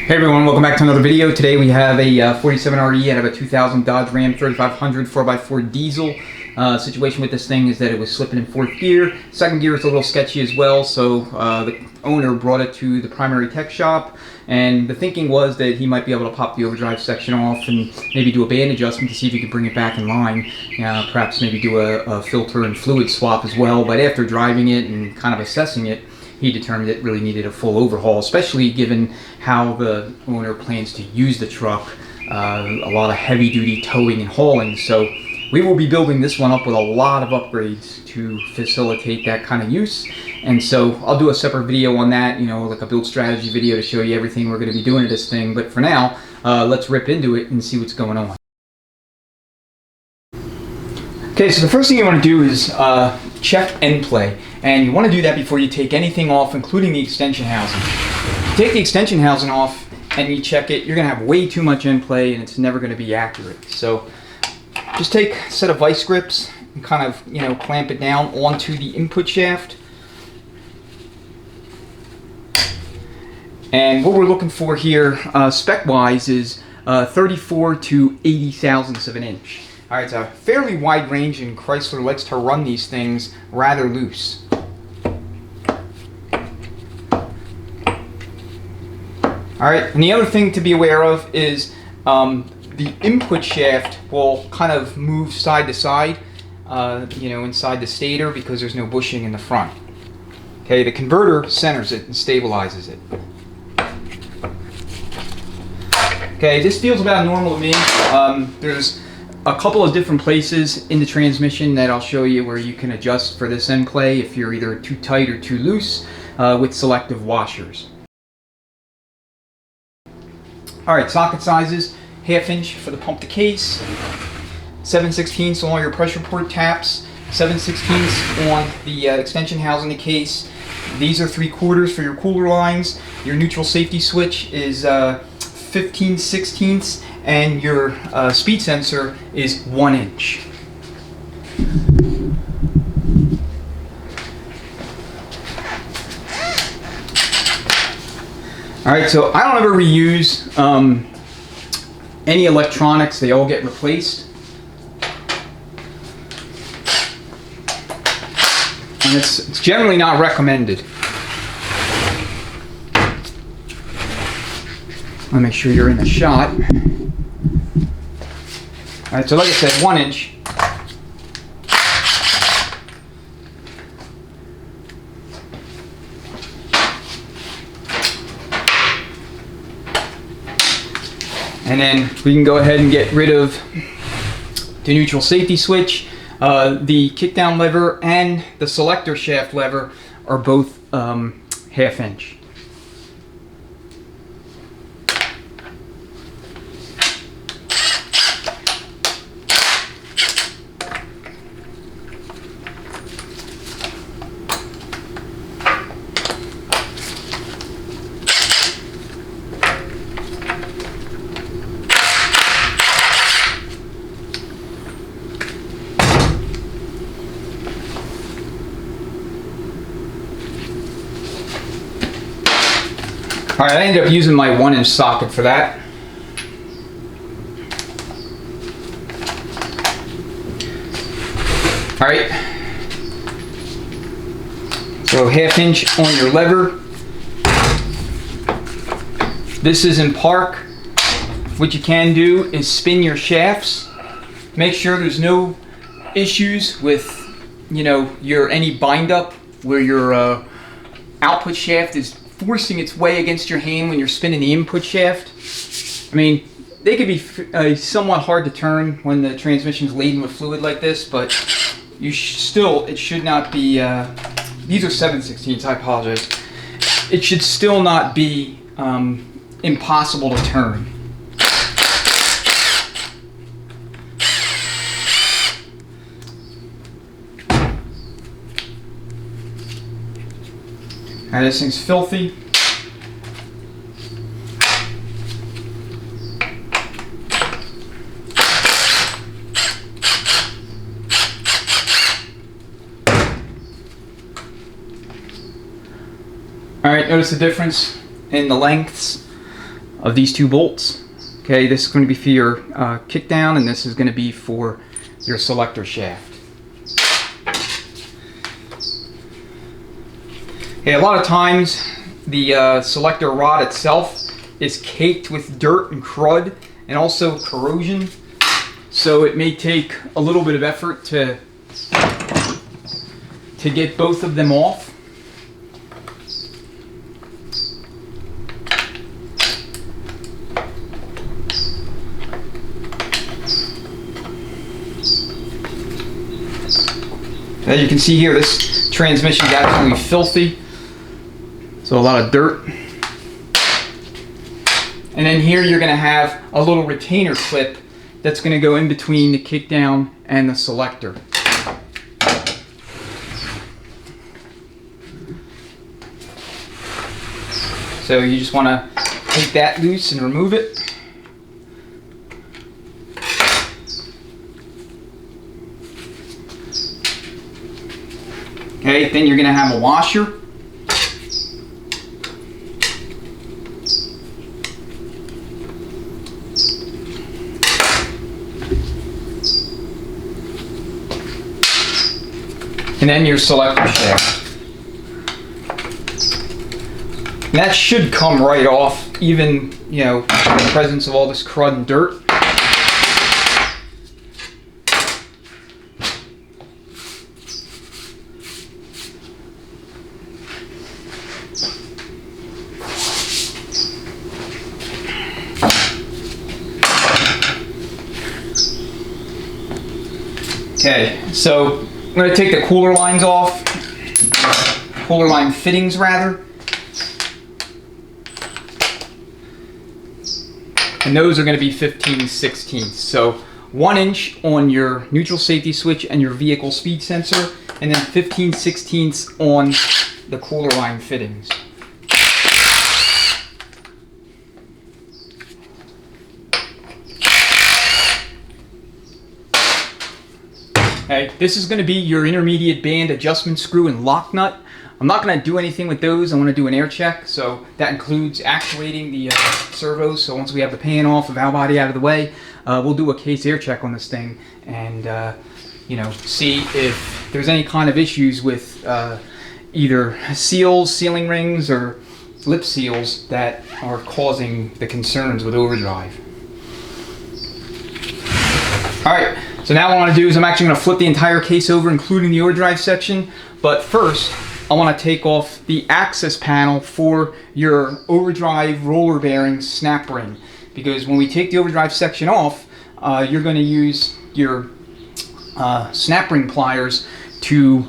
Hey everyone, welcome back to another video. Today we have a 47 RE out of a 2000 Dodge Ram 3500 4x4 diesel. Situation with this thing is that it was slipping in fourth gear. Second gear is a little sketchy as well, so the owner brought it to the primary tech shop, and the thinking was that he might be able to pop the overdrive section off and maybe do a band adjustment to see if he could bring it back in line. Perhaps maybe do a filter and fluid swap as well, but after driving it and kind of assessing it, he determined it really needed a full overhaul, especially given how the owner plans to use the truck, a lot of heavy-duty towing and hauling. So we will be building this one up with a lot of upgrades to facilitate that kind of use. And so I'll do a separate video on that, you know, like a build strategy video to show you everything we're going to be doing to this thing. But for now, let's rip into it and see what's going on. Okay, so the first thing you want to do is check end play, and you want to do that before you take anything off, including the extension housing. If you take the extension housing off and you check it, you're going to have way too much end play and it's never going to be accurate. So just take a set of vice grips and kind of, you know, clamp it down onto the input shaft. And what we're looking for here, spec-wise, is 34 to 80 thousandths of an inch. Alright, it's a fairly wide range, and Chrysler likes to run these things rather loose. Alright, and the other thing to be aware of is the input shaft will kind of move side to side, you know, inside the stator, because there's no bushing in the front. Okay, the converter centers it and stabilizes it. Okay, this feels about normal to me. There's a couple of different places in the transmission that I'll show you where you can adjust for this end play if you're either too tight or too loose with selective washers. Alright, socket sizes, 1/2 inch for the pump to case, 7/16 on all your pressure port taps, 7/16 on the extension housing the case. These are 3/4 for your cooler lines. Your neutral safety switch is 15/16, and your speed sensor is 1 inch. Alright, so I don't ever reuse any electronics. They all get replaced. And it's generally not recommended. I'll make sure you're in the shot. Alright, so like I said, 1 inch. And then we can go ahead and get rid of the neutral safety switch. The kickdown lever and the selector shaft lever are both 1/2 inch. Alright, I ended up using my 1 inch socket for that. Alright, so 1/2 inch on your lever. This is in park. What you can do is spin your shafts. Make sure there's no issues with, you know, any bind up where your output shaft is forcing its way against your hand when you're spinning the input shaft. I mean, they could be somewhat hard to turn when the transmission's laden with fluid like this, but it should not be, these are 7/16, I apologize. It should still not be impossible to turn. Alright, this thing's filthy. Alright, notice the difference in the lengths of these two bolts. Okay, this is going to be for your kickdown, and this is going to be for your selector shaft. Okay, a lot of times the selector rod itself is caked with dirt and crud and also corrosion, so it may take a little bit of effort to get both of them off. As you can see here, this transmission is absolutely filthy. So a lot of dirt. And then here you're going to have a little retainer clip that's going to go in between the kickdown and the selector. So you just want to take that loose and remove it. Okay, then you're going to have a washer. And then your selector shaft. And that should come right off, even, you know, in the presence of all this crud and dirt. Okay, so I'm going to take the cooler lines off, cooler line fittings rather, and those are going to be 15/16. So 1 inch on your neutral safety switch and your vehicle speed sensor, and then 15/16 on the cooler line fittings. Okay, this is going to be your intermediate band adjustment screw and lock nut. I'm not going to do anything with those. I want to do an air check, so that includes actuating the servos. So once we have the pan off, the valve body out of the way, we'll do a case air check on this thing and you know, see if there's any kind of issues with either seals, sealing rings, or lip seals that are causing the concerns with Overdrive. All right. So now what I want to do is I'm actually going to flip the entire case over, including the Overdrive section. But first, I want to take off the access panel for your Overdrive roller bearing snap ring. Because when we take the Overdrive section off, you're going to use your snap ring pliers to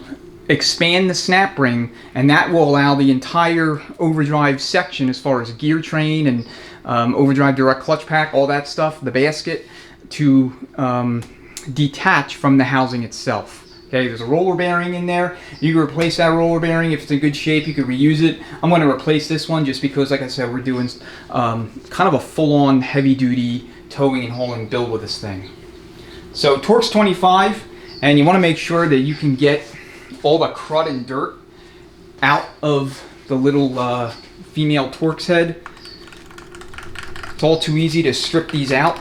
expand the snap ring, and that will allow the entire Overdrive section, as far as gear train and Overdrive direct clutch pack, all that stuff, the basket, to detach from the housing itself. Okay, there's a roller bearing in there. You can replace that roller bearing if it's in good shape. You can reuse it. I'm going to replace this one just because, like I said, we're doing kind of a full-on heavy-duty towing and hauling build with this thing. So Torx 25, and you want to make sure that you can get all the crud and dirt out of the little female Torx head. It's all too easy to strip these out.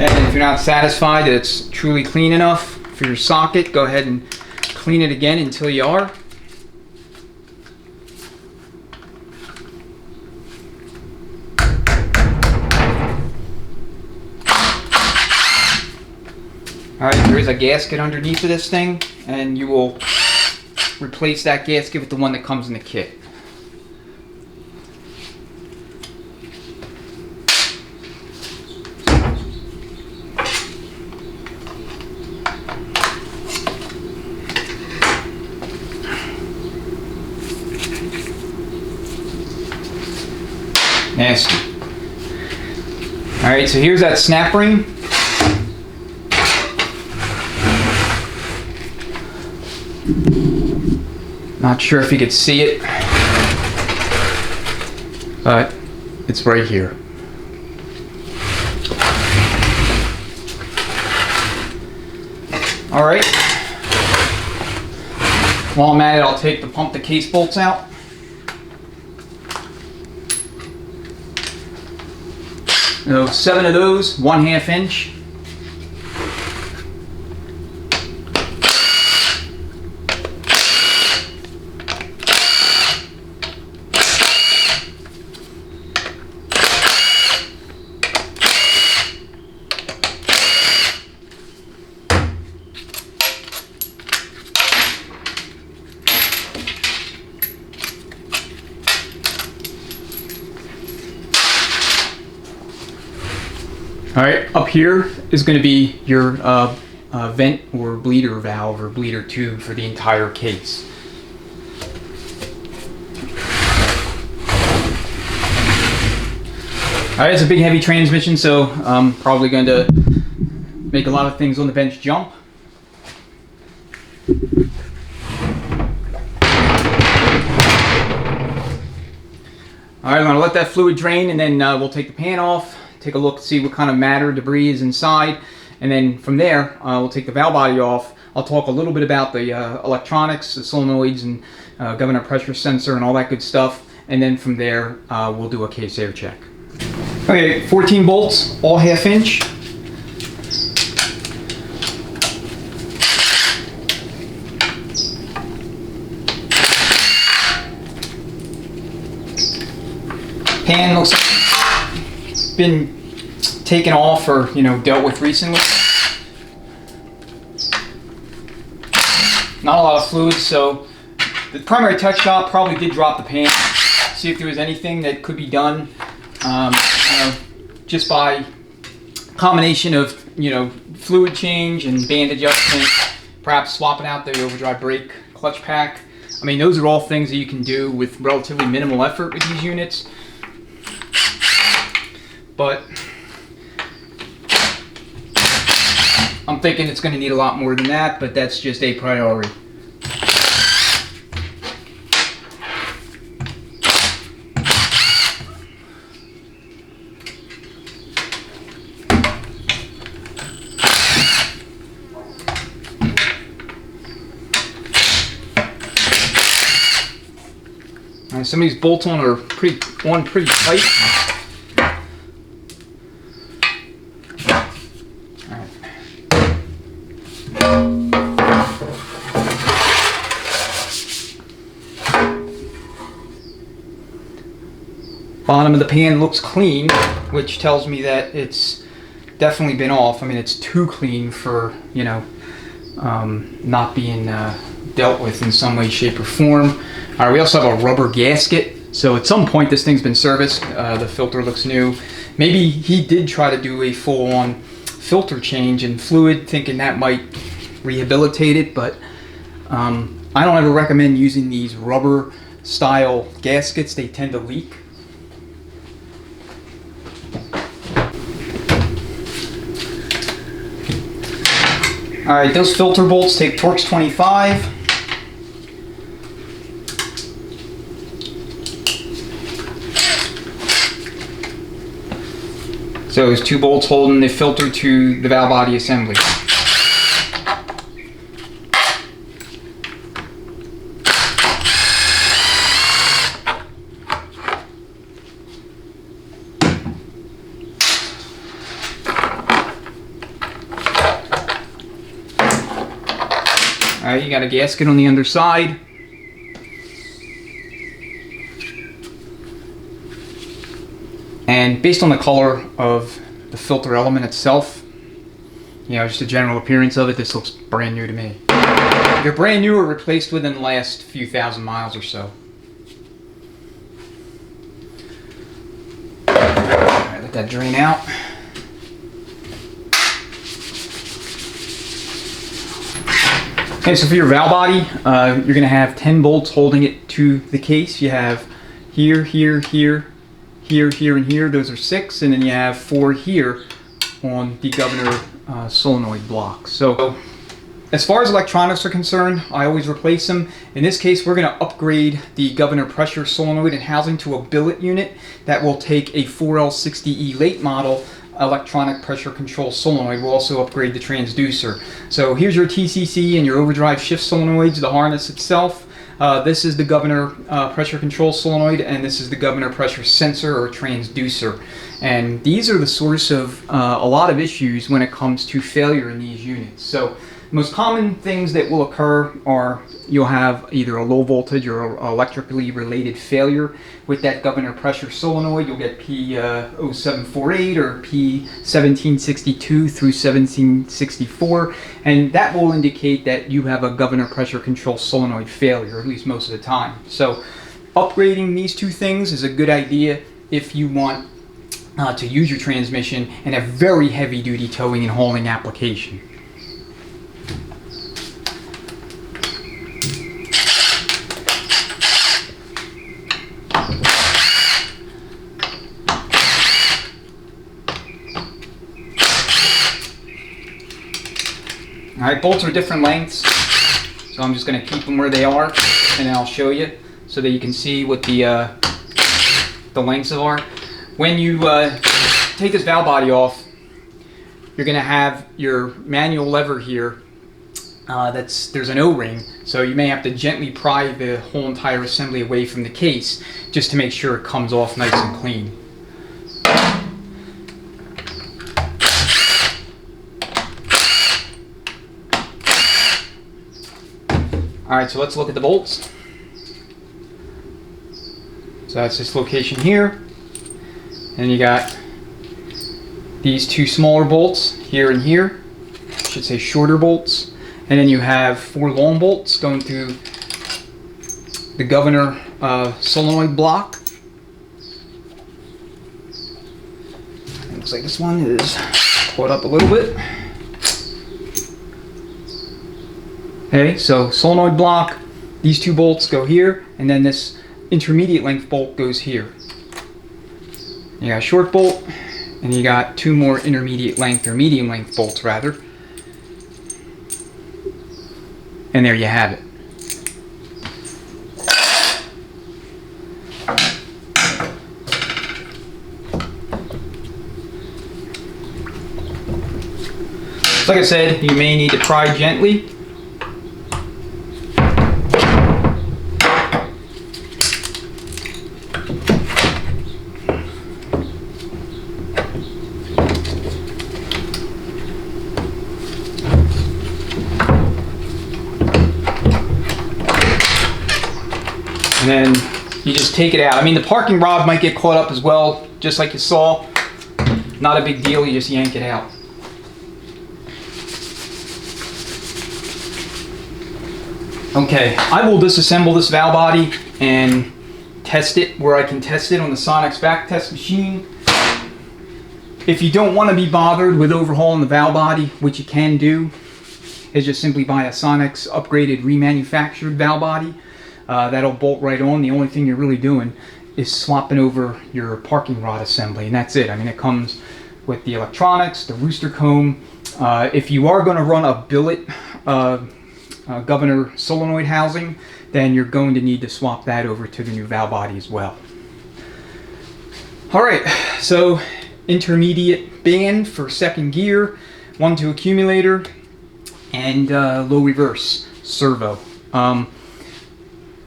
And if you're not satisfied that it's truly clean enough for your socket, go ahead and clean it again until you are. Alright, there is a gasket underneath of this thing, and you will replace that gasket with the one that comes in the kit. Nasty. Alright, so here's that snap ring. Not sure if you could see it, but it's right here. Alright. While I'm at it, I'll take the pump the case bolts out. So 7 of those, 1/2 inch. Alright, up here is going to be your vent or bleeder valve or bleeder tube for the entire case. Alright, it's a big heavy transmission, so I'm probably going to make a lot of things on the bench jump. Alright, I'm going to let that fluid drain, and then we'll take the pan off. Take a look, see what kind of matter, debris is inside, and then from there we'll take the valve body off. I'll talk a little bit about the electronics, the solenoids, and governor pressure sensor and all that good stuff, and then from there we'll do a case air check. Okay, 14 bolts, all 1/2 inch. Pan looks like been taken off or dealt with recently. Not a lot of fluid, so the primary tech shop probably did drop the pan. See if there was anything that could be done just by combination of fluid change and band adjustment, perhaps swapping out the overdrive brake clutch pack. I mean, those are all things that you can do with relatively minimal effort with these units. But I'm thinking it's going to need a lot more than that, but that's just a priority. Now, some of these bolts on are pretty tight. Bottom of the pan looks clean, which tells me that it's definitely been off. I mean, it's too clean for, not being dealt with in some way, shape, or form. All right, we also have a rubber gasket. So at some point, this thing's been serviced. The filter looks new. Maybe he did try to do a full-on filter change in fluid, thinking that might rehabilitate it, but I don't ever recommend using these rubber style gaskets. They tend to leak. Alright, those filter bolts take Torx 25. So there's 2 bolts holding the filter to the valve body assembly. Alright, you got a gasket on the underside. And based on the color of the filter element itself, just the general appearance of it, this looks brand new to me. They're brand new or replaced within the last few thousand miles or so. Alright, let that drain out. Okay, so for your valve body, you're going to have 10 bolts holding it to the case. You have here, here, here, here, here, and here. Those are 6, and then you have 4 here on the governor solenoid block. So as far as electronics are concerned, I always replace them. In this case, we're going to upgrade the governor pressure solenoid and housing to a billet unit that will take a 4L60E late model electronic pressure control solenoid. We'll also upgrade the transducer. So here's your TCC and your overdrive shift solenoids, the harness itself. This is the governor pressure control solenoid, and this is the governor pressure sensor or transducer. And these are the source of a lot of issues when it comes to failure in these units. So the most common things that will occur are you'll have either a low voltage or electrically related failure with that governor pressure solenoid. You'll get P0748 or P1762 through 1764, and that will indicate that you have a governor pressure control solenoid failure, at least most of the time. So upgrading these two things is a good idea if you want to use your transmission in a very heavy duty towing and hauling application. Alright, bolts are different lengths, so I'm just going to keep them where they are, and then I'll show you so that you can see what the lengths are. When you take this valve body off, you're going to have your manual lever here. There's an O-ring, so you may have to gently pry the whole entire assembly away from the case just to make sure it comes off nice and clean. Alright, so let's look at the bolts. So that's this location here. And you got these two smaller bolts here and here. I should say shorter bolts. And then you have 4 long bolts going through the governor solenoid block. It looks like this one is caught up a little bit. Okay, so solenoid block, these 2 bolts go here, and then this intermediate length bolt goes here. You got a short bolt, and you got 2 more intermediate length, or medium length bolts rather. And there you have it. Like I said, you may need to pry gently. And then you just take it out. I mean, the parking rod might get caught up as well, just like you saw. Not a big deal, you just yank it out. Okay, I will disassemble this valve body and test it where I can test it on the Sonex back test machine. If you don't want to be bothered with overhauling the valve body, which you can do, is just simply buy a Sonex upgraded remanufactured valve body. That'll bolt right on. The only thing you're really doing is swapping over your parking rod assembly, and that's it. I mean, it comes with the electronics, the rooster comb. If you are going to run a billet governor solenoid housing, then you're going to need to swap that over to the new valve body as well. Alright, so intermediate band for second gear, 1-2 accumulator, and low reverse servo.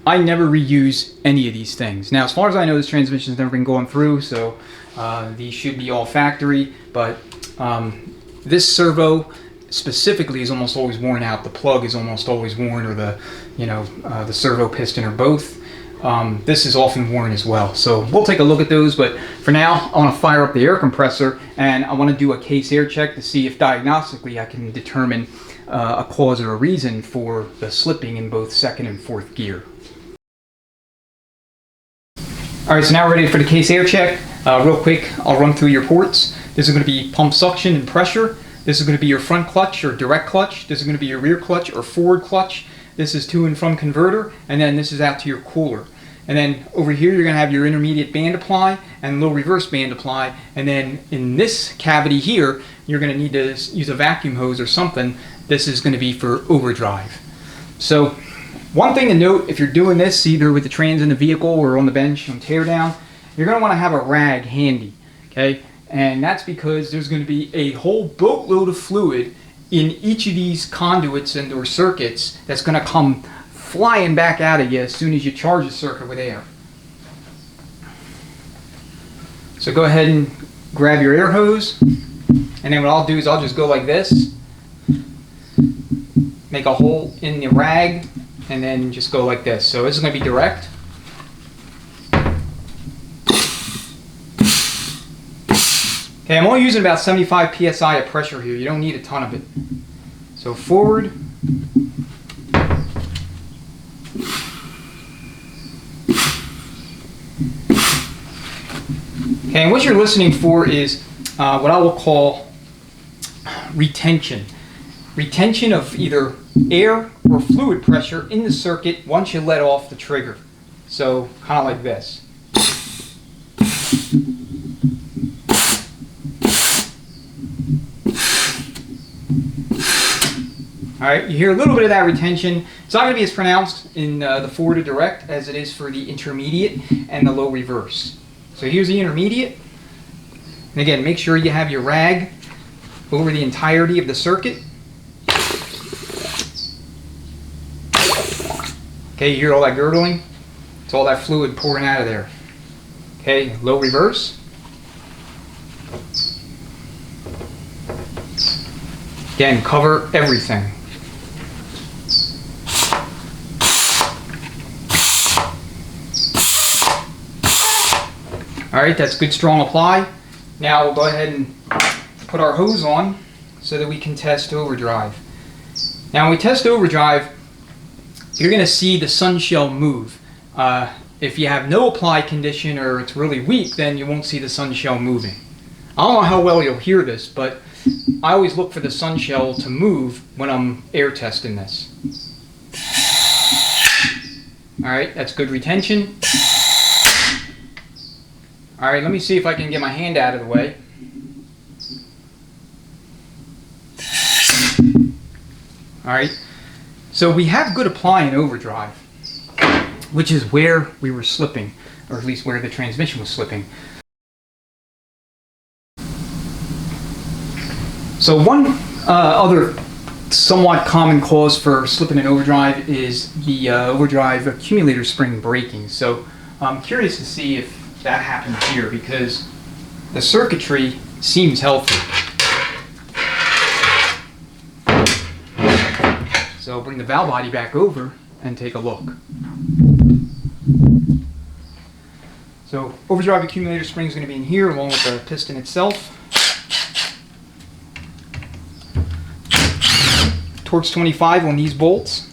I never reuse any of these things. Now, as far as I know, this transmission's never been going through, so these should be all factory, but this servo specifically is almost always worn out. The plug is almost always worn, or the servo piston, or both. This is often worn as well. So we'll take a look at those, but for now, I want to fire up the air compressor, and I want to do a case air check to see if diagnostically I can determine a cause or a reason for the slipping in both second and fourth gear. Alright, so now we're ready for the case air check. Real quick, I'll run through your ports. This is going to be pump suction and pressure. This is going to be your front clutch or direct clutch. This is going to be your rear clutch or forward clutch. This is to and from converter, and then this is out to your cooler. And then over here you're going to have your intermediate band apply and low reverse band apply. And then in this cavity here, you're going to need to use a vacuum hose or something. This is going to be for overdrive. So one thing to note, if you're doing this either with the trans in the vehicle or on the bench on teardown, you're going to want to have a rag handy, okay? And that's because there's going to be a whole boatload of fluid in each of these conduits and or circuits that's going to come flying back out of you as soon as you charge the circuit with air. So go ahead and grab your air hose, and then what I'll do is I'll just go like this, make a hole in the rag, and then just go like this. So this is going to be direct. Okay, I'm only using about 75 psi of pressure here. You don't need a ton of it. So forward. Okay, and what you're listening for is what I will call retention. Retention of either air or fluid pressure in the circuit once you let off the trigger. So kind of like this. Alright, you hear a little bit of that retention. It's not going to be as pronounced in the forward or direct as it is for the intermediate and the low reverse. So here's the intermediate. And again, make sure you have your rag over the entirety of the circuit. Okay, you hear all that gurgling? It's all that fluid pouring out of there. Okay, low reverse. Again, cover everything. Alright, that's good strong apply. Now we'll go ahead and put our hose on so that we can test overdrive. Now when we test overdrive, you're going to see the sun shell move. If you have no apply condition or it's really weak, then you won't see the sun shell moving. I don't know how well you'll hear this, but I always look for the sun shell to move when I'm air testing this. Alright, that's good retention. Alright, let me see if I can get my hand out of the way. Alright, so we have good apply in overdrive, which is where we were slipping, or at least where the transmission was slipping. So one other somewhat common cause for slipping in overdrive is the overdrive accumulator spring breaking. So I'm curious to see if that happens here because the circuitry seems healthy. So bring the valve body back over and take a look. So overdrive accumulator spring is going to be in here along with the piston itself. Torque's 25 on these bolts.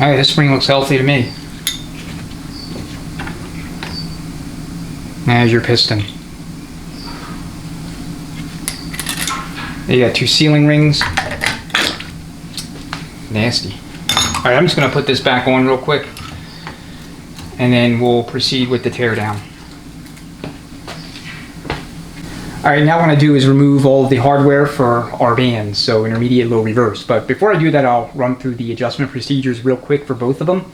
Alright, this spring looks healthy to me. There's your piston. You got two sealing rings. Nasty. Alright, I'm just going to put this back on real quick and then we'll proceed with the teardown. Alright, now what I'm going to do is remove all of the hardware for our bands, so intermediate, low, reverse. But before I do that, I'll run through the adjustment procedures real quick for both of them.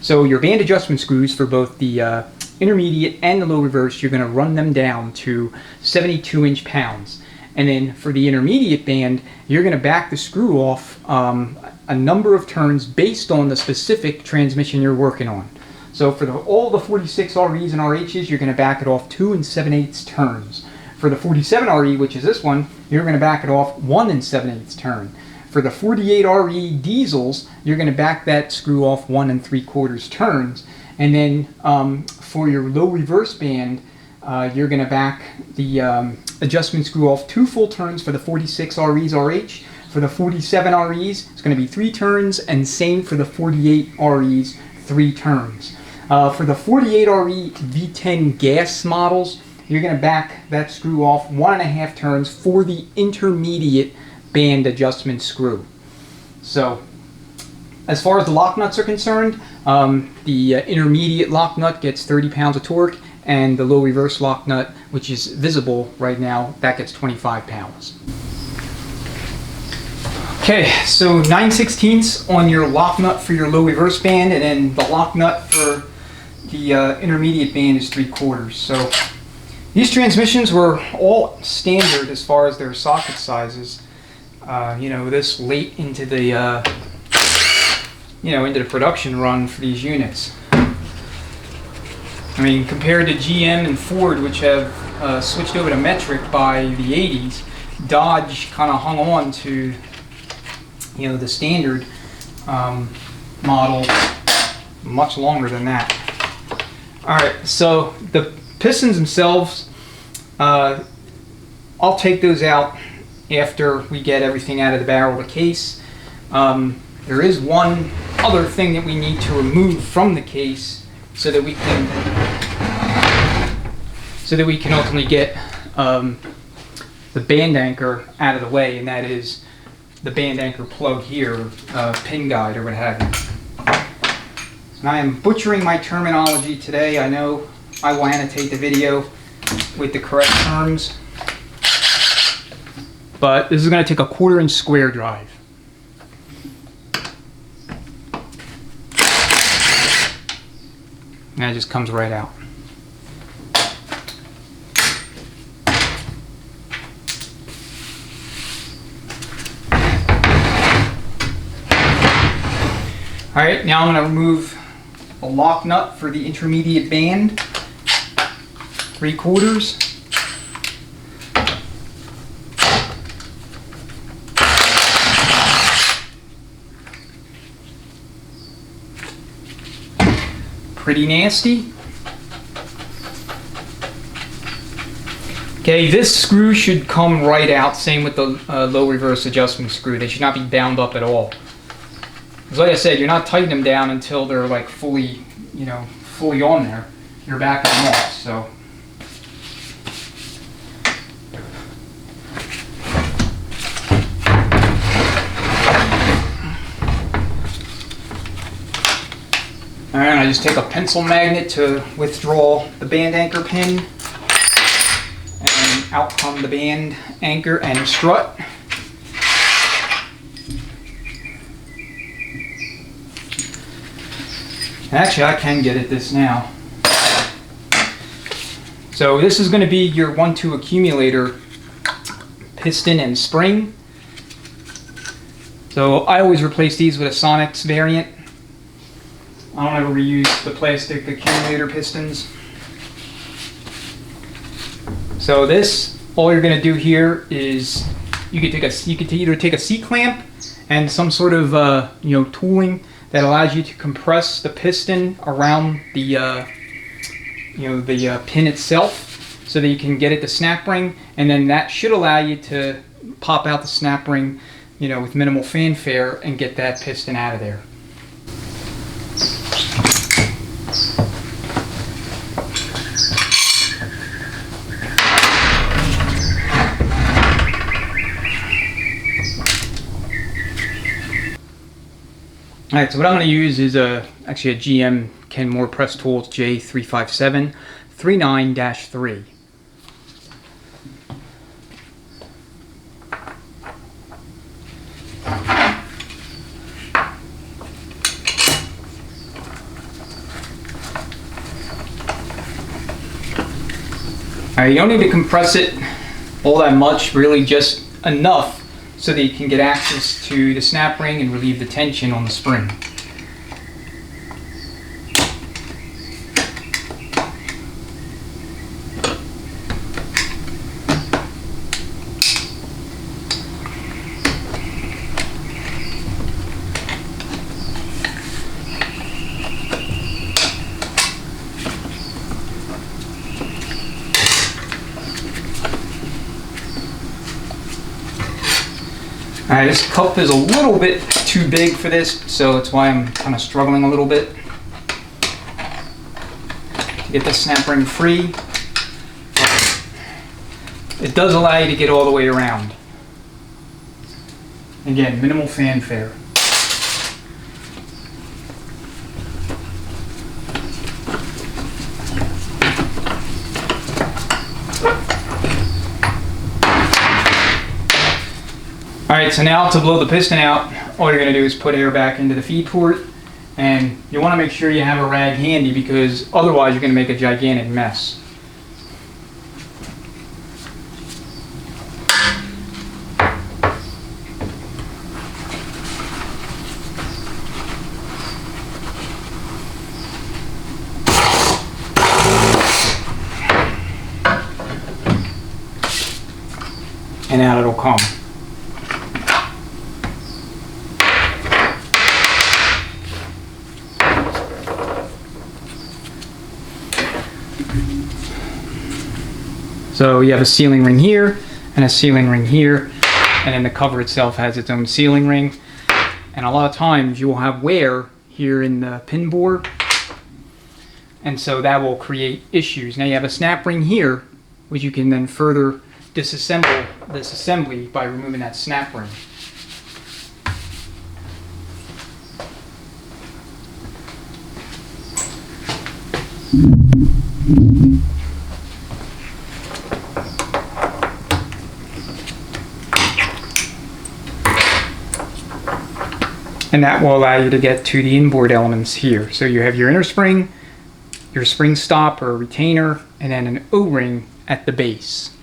So your band adjustment screws for both the intermediate and the low reverse, you're going to run them down to 72 inch-pounds. And then for the intermediate band, you're going to back the screw off a number of turns based on the specific transmission you're working on. So for all the 46 REs and RHs, you're going to back it off 2 7/8 turns. For the 47 RE, which is this one, you're going to back it off 1 7/8 turn. For the 48 RE diesels, you're going to back that screw off 1 3/4 turns. And then for your low reverse band, you're going to back the adjustment screw off 2 full turns for the 46 REs RH. For the 47 REs, it's going to be 3 turns, and same for the 48 REs, 3 turns. For the 48 RE V10 gas models, you're going to back that screw off 1.5 turns for the intermediate band adjustment screw. So, as far as the lock nuts are concerned, the intermediate lock nut gets 30 pounds of torque, and the low reverse lock nut, which is visible right now, that gets 25 pounds. Okay, so 9/16 on your lock nut for your low reverse band, and then the lock nut for the intermediate band is 3/4. So these transmissions were all standard as far as their socket sizes. You know, this late into the into the production run for these units. I mean, compared to GM and Ford, which have switched over to metric by the 80s, Dodge kind of hung on to the standard model much longer than that. Alright, so the pistons themselves, I'll take those out after we get everything out of the barrel of the case. There is one other thing that we need to remove from the case so that we can ultimately get the band anchor out of the way, and that is the band anchor plug here, pin guide or what have you. And I am butchering my terminology today. I know I will annotate the video with the correct terms, but this is going to take a 1/4 inch square drive. And it just comes right out. Alright, now I'm going to remove the lock nut for the intermediate band, 3/4. Pretty nasty. Okay, this screw should come right out, same with the low reverse adjustment screw. They should not be bound up at all. Because like I said, you're not tightening them down until they're like fully on there. You're backing them off, so. Alright, I just take a pencil magnet to withdraw the band anchor pin, and out come the band anchor and strut. Actually, I can get at this now. So this is going to be your 1-2 accumulator piston and spring. So I always replace these with a Sonics variant. I don't ever reuse the plastic accumulator pistons. So this, all you're going to do here is you could either take a C-clamp and some sort of tooling that allows you to compress the piston around the pin itself, so that you can get it to snap ring, and then that should allow you to pop out the snap ring, with minimal fanfare and get that piston out of there. Alright, so what I'm going to use is actually a GM Kenmore press tool J357 39-3. Alright, you don't need to compress it all that much, really just enough so that you can get access to the snap ring and relieve the tension on the spring. Alright, this cup is a little bit too big for this, so that's why I'm kind of struggling a little bit to get the snap ring free. It does allow you to get all the way around. Again, minimal fanfare. Alright, so now to blow the piston out, all you're going to do is put air back into the feed port, and you want to make sure you have a rag handy because otherwise you're going to make a gigantic mess. And out it'll come. So you have a sealing ring here and a sealing ring here, and then the cover itself has its own sealing ring. And a lot of times you will have wear here in the pin bore, and so that will create issues. Now you have a snap ring here, which you can then further disassemble this assembly by removing that snap ring. And that will allow you to get to the inboard elements here. So you have your inner spring, your spring stop or retainer, and then an O-ring at the base.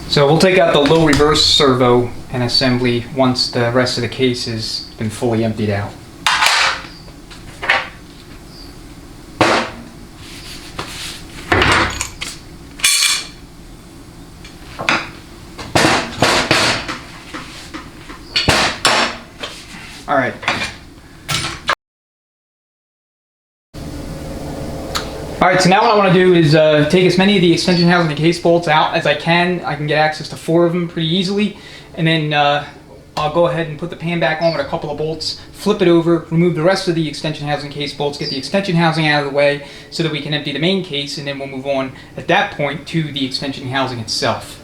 So we'll take out the low reverse servo and assembly once the rest of the case has been fully emptied out. All right. Alright, so now what I want to do is take as many of the extension housing and case bolts out as I can. I can get access to 4 of them pretty easily. And then I'll go ahead and put the pan back on with a couple of bolts, flip it over, remove the rest of the extension housing case bolts, get the extension housing out of the way so that we can empty the main case, and then we'll move on at that point to the extension housing itself.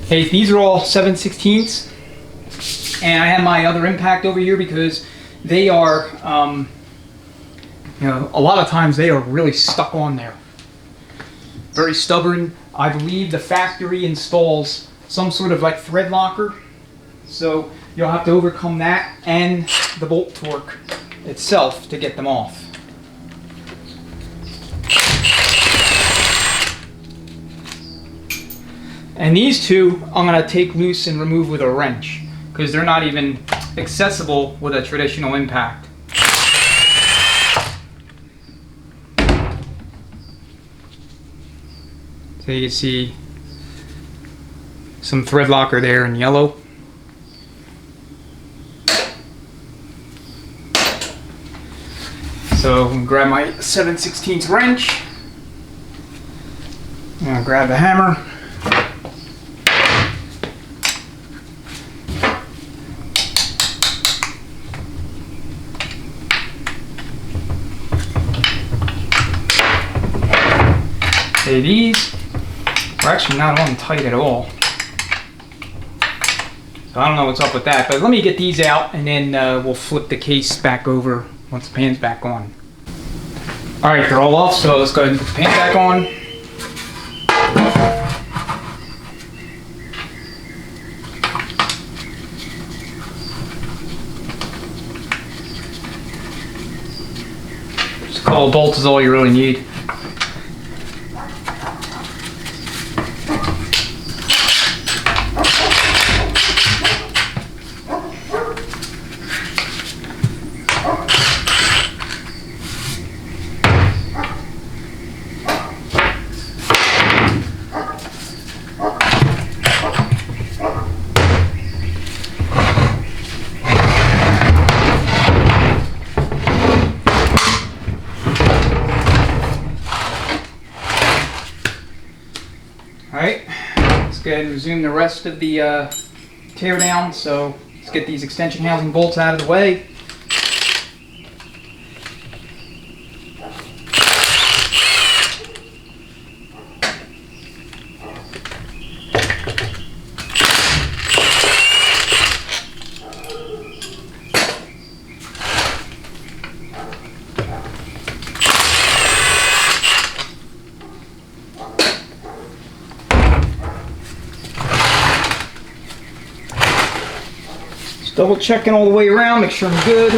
Okay, these are all 7/16ths. And I have my other impact over here because they are, you know, a lot of times they are really stuck on there. Very stubborn. I believe the factory installs some sort of like thread locker. So you'll have to overcome that and the bolt torque itself to get them off. And these two I'm going to take loose and remove with a wrench because they're not even accessible with a traditional impact. So you can see some thread locker there in yellow. So I'm gonna grab my 7/16 wrench. I'm gonna grab the hammer. Okay, these are actually not on tight at all. So I don't know what's up with that, but let me get these out and then we'll flip the case back over once the pan's back on. Alright, they're all off, so let's go ahead and put the pan back on. Just a couple of bolts is all you really need. Alright, let's go ahead and resume the rest of the teardown. So let's get these extension housing bolts out of the way. Double checking all the way around, make sure I'm good.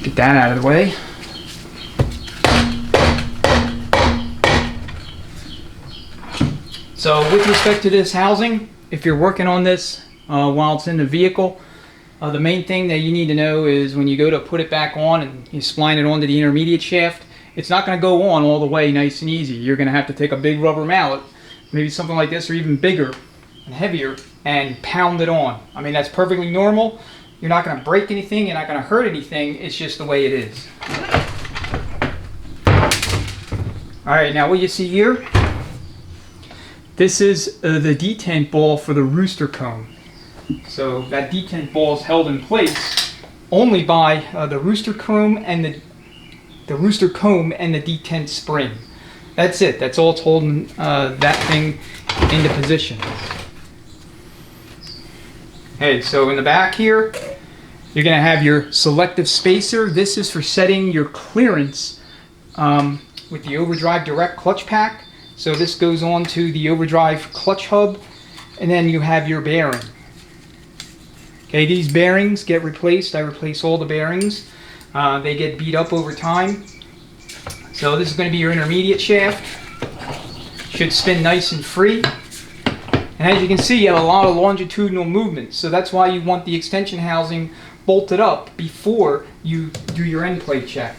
Get that out of the way. So with respect to this housing, if you're working on this while it's in the vehicle, the main thing that you need to know is when you go to put it back on and you spline it onto the intermediate shaft, it's not going to go on all the way nice and easy. You're going to have to take a big rubber mallet, maybe something like this or even bigger and heavier, and pound it on. I mean, that's perfectly normal. You're not going to break anything, you're not going to hurt anything, it's just the way it is. Alright, now what you see here, this is the detent ball for the rooster comb. So that detent ball is held in place only by the rooster comb and the rooster comb and the detent spring. That's it. That's all it's holding that thing into position. Okay, so in the back here, you're going to have your selective spacer. This is for setting your clearance with the Overdrive direct clutch pack. So this goes on to the Overdrive clutch hub, and then you have your bearing. Okay, these bearings get replaced. I replace all the bearings. They get beat up over time. So this is going to be your intermediate shaft. Should spin nice and free. And as you can see, you have a lot of longitudinal movement. So that's why you want the extension housing bolted up before you do your end plate check.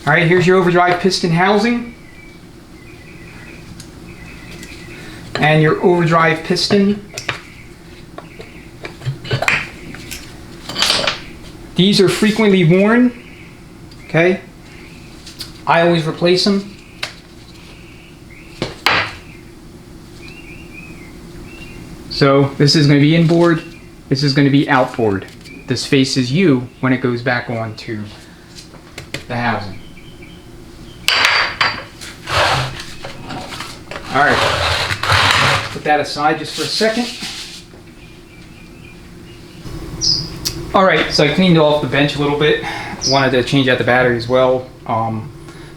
Alright, here's your overdrive piston housing. And your overdrive piston. These are frequently worn. Okay, I always replace them. So this is going to be inboard, this is going to be outboard. This faces you when it goes back on to the housing. Alright, put that aside just for a second. Alright, so I cleaned off the bench a little bit. Wanted to change out the battery as well.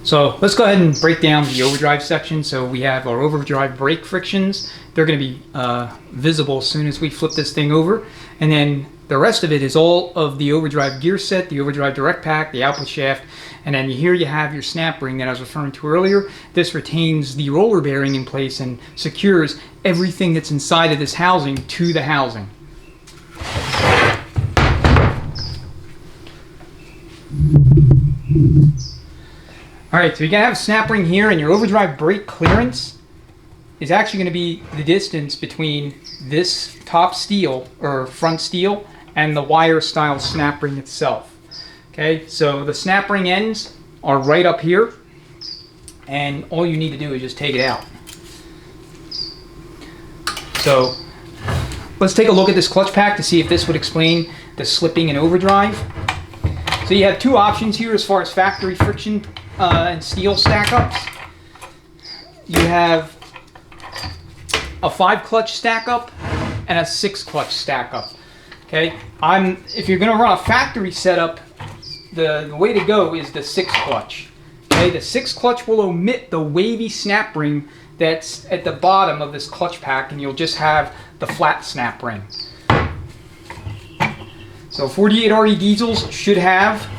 So let's go ahead and break down the overdrive section. So we have our overdrive brake frictions. They're going to be visible as soon as we flip this thing over. And then the rest of it is all of the overdrive gear set, the overdrive direct pack, the output shaft, and then here you have your snap ring that I was referring to earlier. This retains the roller bearing in place and secures everything that's inside of this housing to the housing. Alright, so you're going to have a snap ring here, and your overdrive brake clearance is actually going to be the distance between this top steel, or front steel, and the wire style snap ring itself. Okay, so the snap ring ends are right up here, and all you need to do is just take it out. So let's take a look at this clutch pack to see if this would explain the slipping in overdrive. So you have two options here as far as factory friction and steel stack-ups. You have a 5-clutch stack-up and a 6-clutch stack-up. Okay, if you're going to run a factory setup, the way to go is the 6-clutch. Okay, the 6-clutch will omit the wavy snap ring that's at the bottom of this clutch pack, and you'll just have the flat snap ring. So 48RE diesels should have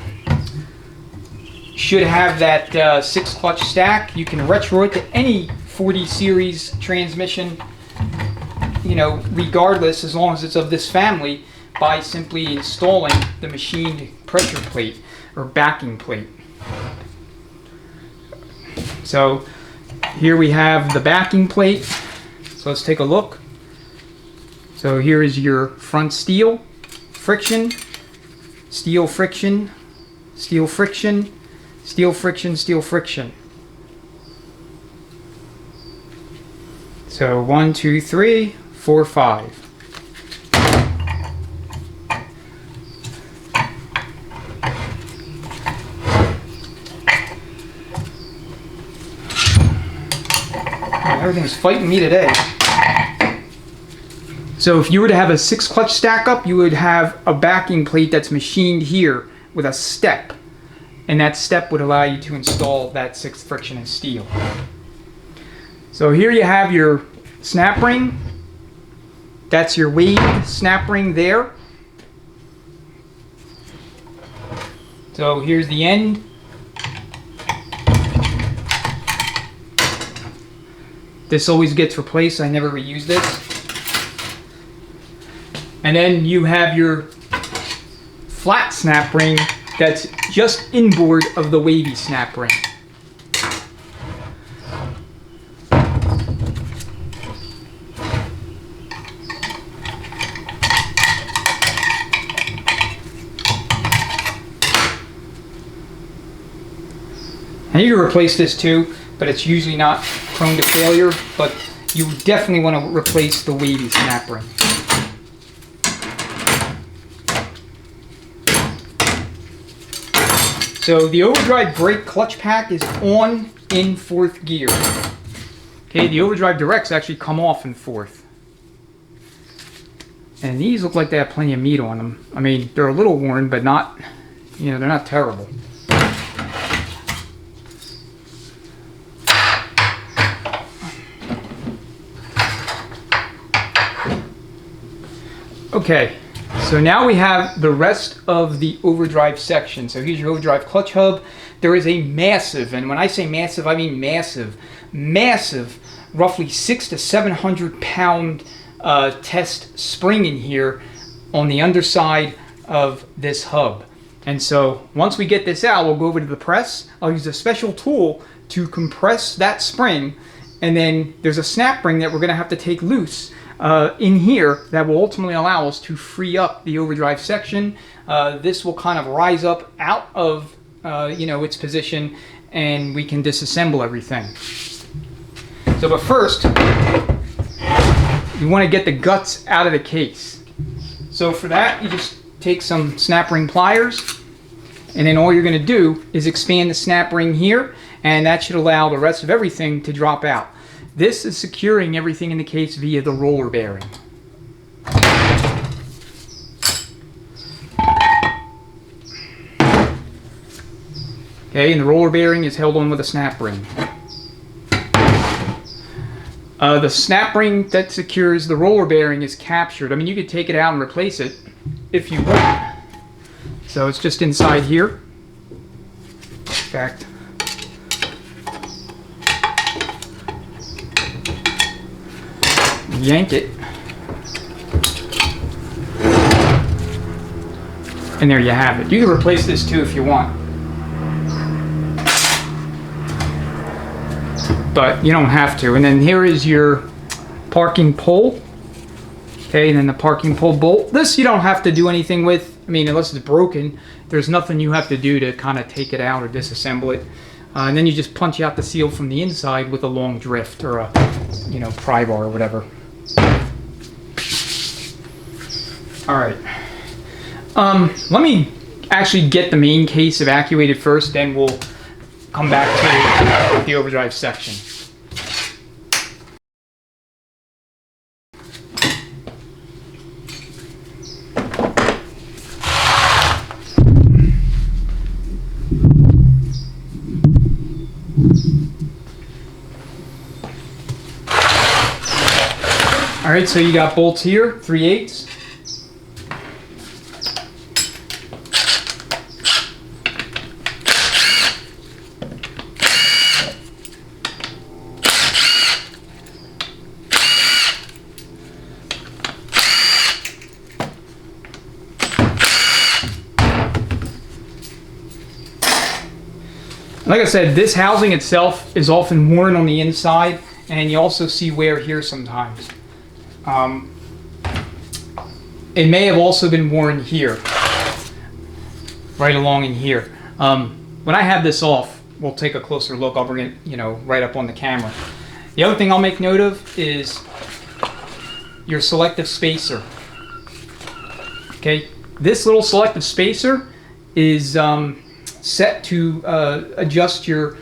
that 6-clutch stack. You can retro it to any 40 series transmission, you know, regardless, as long as it's of this family, by simply installing the machined pressure plate or backing plate. So here we have the backing plate. So let's take a look. So here is your front steel friction, steel friction, steel friction, steel friction, steel friction. So 1, 2, 3, 4, 5. Everything's fighting me today. So if you were to have a 6 clutch stack up, you would have a backing plate that's machined here with a step. And that step would allow you to install that 6th friction in steel. So here you have your snap ring. That's your wave snap ring there. So here's the end. This always gets replaced. I never reuse this. And then you have your flat snap ring that's just inboard of the wavy snap ring. And you can replace this too, but it's usually not prone to failure, but you definitely want to replace the wavy snap ring. So the Overdrive brake clutch pack is on in 4th gear. Okay, the Overdrive directs actually come off in 4th. And these look like they have plenty of meat on them. I mean, they're a little worn, but not, you know, they're not terrible. Okay, so now we have the rest of the Overdrive section. So here's your Overdrive clutch hub. There is a massive, and when I say massive, I mean massive, roughly 600 to 700 pound test spring in here on the underside of this hub. And so once we get this out, we'll go over to the press. I'll use a special tool to compress that spring, and then there's a snap ring that we're going to have to take loose in here that will ultimately allow us to free up the Overdrive section. This will kind of rise up out of its position, and we can disassemble everything. So, but first, you want to get the guts out of the case. So for that, you just take some snap ring pliers, and then all you're going to do is expand the snap ring here, and that should allow the rest of everything to drop out. This is securing everything in the case via the roller bearing. Okay, and the roller bearing is held on with a snap ring. The snap ring that secures the roller bearing is captured. I mean, you could take it out and replace it if you want. So it's just inside here. In fact, yank it, and there you have it. You can replace this too if you want, but you don't have to. And then here is your parking pole. Okay, and then the parking pole bolt. This you don't have to do anything with. I mean, unless it's broken, there's nothing you have to do to kind of take it out or disassemble it. And then you just punch out the seal from the inside with a long drift or a, pry bar or whatever. All right. Let me actually get the main case evacuated first, then we'll come back to the Overdrive section. All right, so you got bolts here, 3/8. Like I said, this housing itself is often worn on the inside, and you also see wear here sometimes. It may have also been worn here, right along in here. When I have this off, we'll take a closer look. I'll bring it, you know, right up on the camera. The other thing I'll make note of is your selective spacer. Okay, this little selective spacer is set to adjust your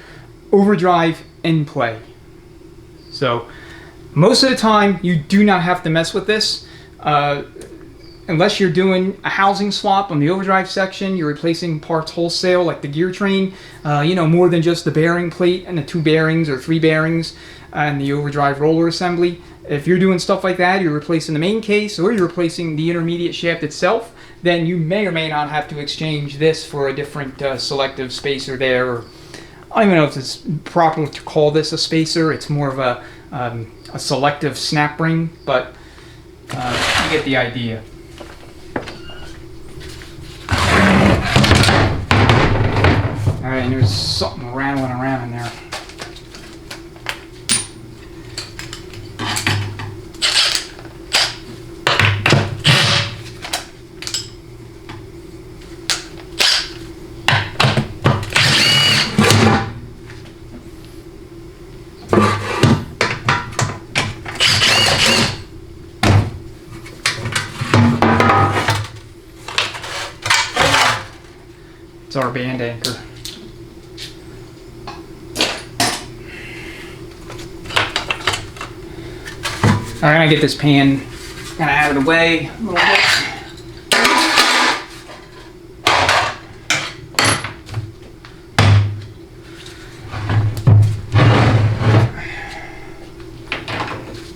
overdrive end play. So most of the time you do not have to mess with this unless you're doing a housing swap on the overdrive section. You're replacing parts wholesale like the gear train, you know, more than just the bearing plate and the 2 bearings or 3 bearings and the overdrive roller assembly. If you're doing stuff like that, you're replacing the main case or you're replacing the intermediate shaft itself, then you may or may not have to exchange this for a different selective spacer there. Or, I don't even know if it's proper to call this a spacer. It's more of a selective snap ring, but you get the idea. Alright, and there's something rattling around in there. It's our band anchor. Alright, I'm gonna get this pan kind of out of the way a little bit.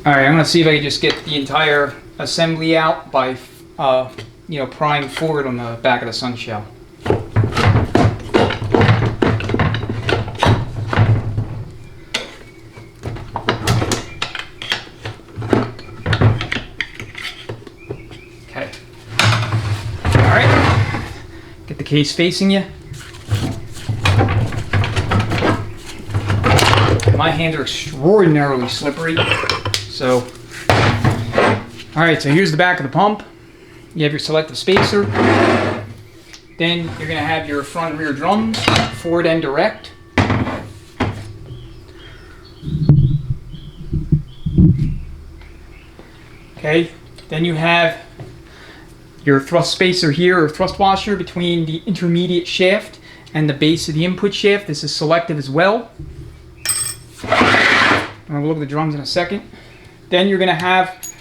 Alright, I'm gonna see if I can just get the entire assembly out by you know, prying forward on the back of the sun shell. Get the case facing you. My hands are extraordinarily slippery. So, alright, so here's the back of the pump. You have your selective spacer. Then you're going to have your front and rear drums, forward and direct. Okay, then you have your thrust spacer here, or thrust washer, between the intermediate shaft and the base of the input shaft. This is selective as well. We'll look at the drums in a second. Then you're going to have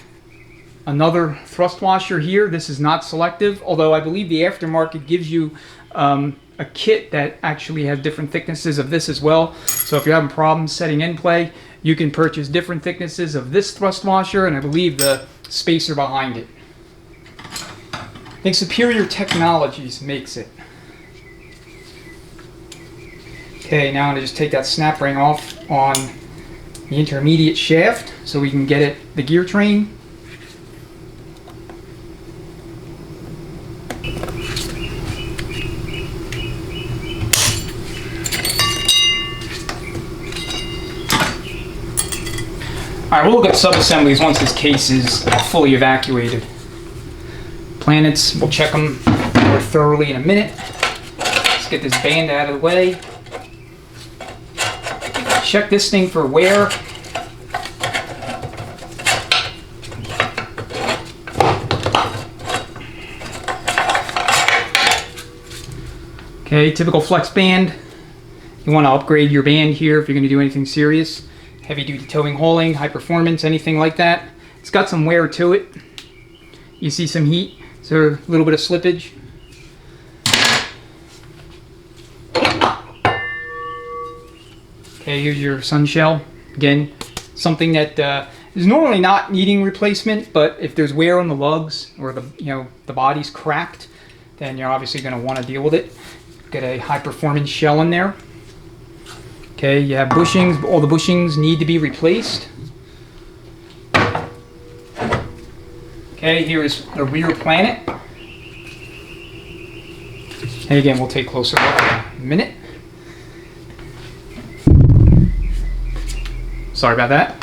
another thrust washer here. This is not selective, although I believe the aftermarket gives you a kit that actually has different thicknesses of this as well. So if you're having problems setting end play, you can purchase different thicknesses of this thrust washer and I believe the spacer behind it. I think Superior Technologies makes it. Okay, now I'm going to just take that snap ring off on the intermediate shaft so we can get it, the gear train. Alright, we'll look at sub-assemblies once this case is fully evacuated. Planets, we'll check them more thoroughly in a minute. Let's get this band out of the way. Check this thing for wear. Okay, typical flex band. You want to upgrade your band here if you're going to do anything serious. Heavy duty towing, hauling, high performance, anything like that. It's got some wear to it. You see some heat. So a little bit of slippage. Okay, here's your sun shell. Again, something that is normally not needing replacement, but if there's wear on the lugs or the body's cracked, then you're obviously going to want to deal with it. Get a high performance shell in there. Okay, you have bushings. All the bushings need to be replaced. Okay, here is the rear planet. And again, we'll take a closer look in a minute. Sorry about that.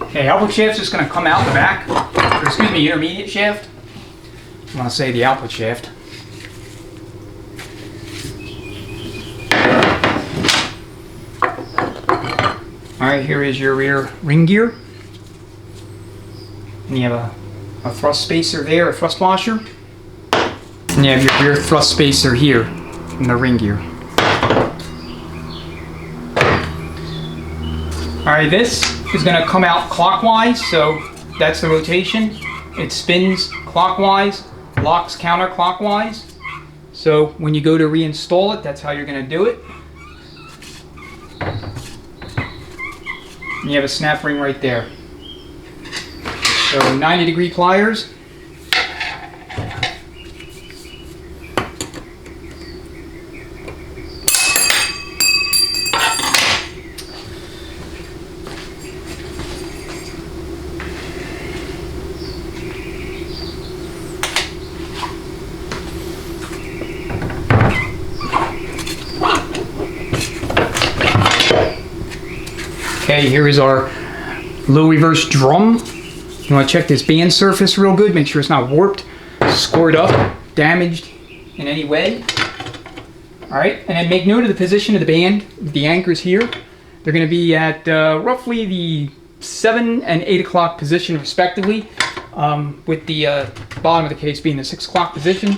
Okay, output shaft's just going to come out the back. Or excuse me, intermediate shaft. I want to say the output shaft. Alright, here is your rear ring gear. And you have a thrust spacer there, a thrust washer. And you have your rear thrust spacer here in the ring gear. Alright, this is going to come out clockwise, so that's the rotation. It spins clockwise, locks counterclockwise. So when you go to reinstall it, that's how you're going to do it. And you have a snap ring right there. So 90-degree pliers. Okay, here is our low reverse drum. You want to check this band surface real good, make sure it's not warped, scored up, damaged in any way. Alright, and then make note of the position of the band, the anchors here. They're going to be at roughly the 7 and 8 o'clock position respectively, with the bottom of the case being the 6 o'clock position.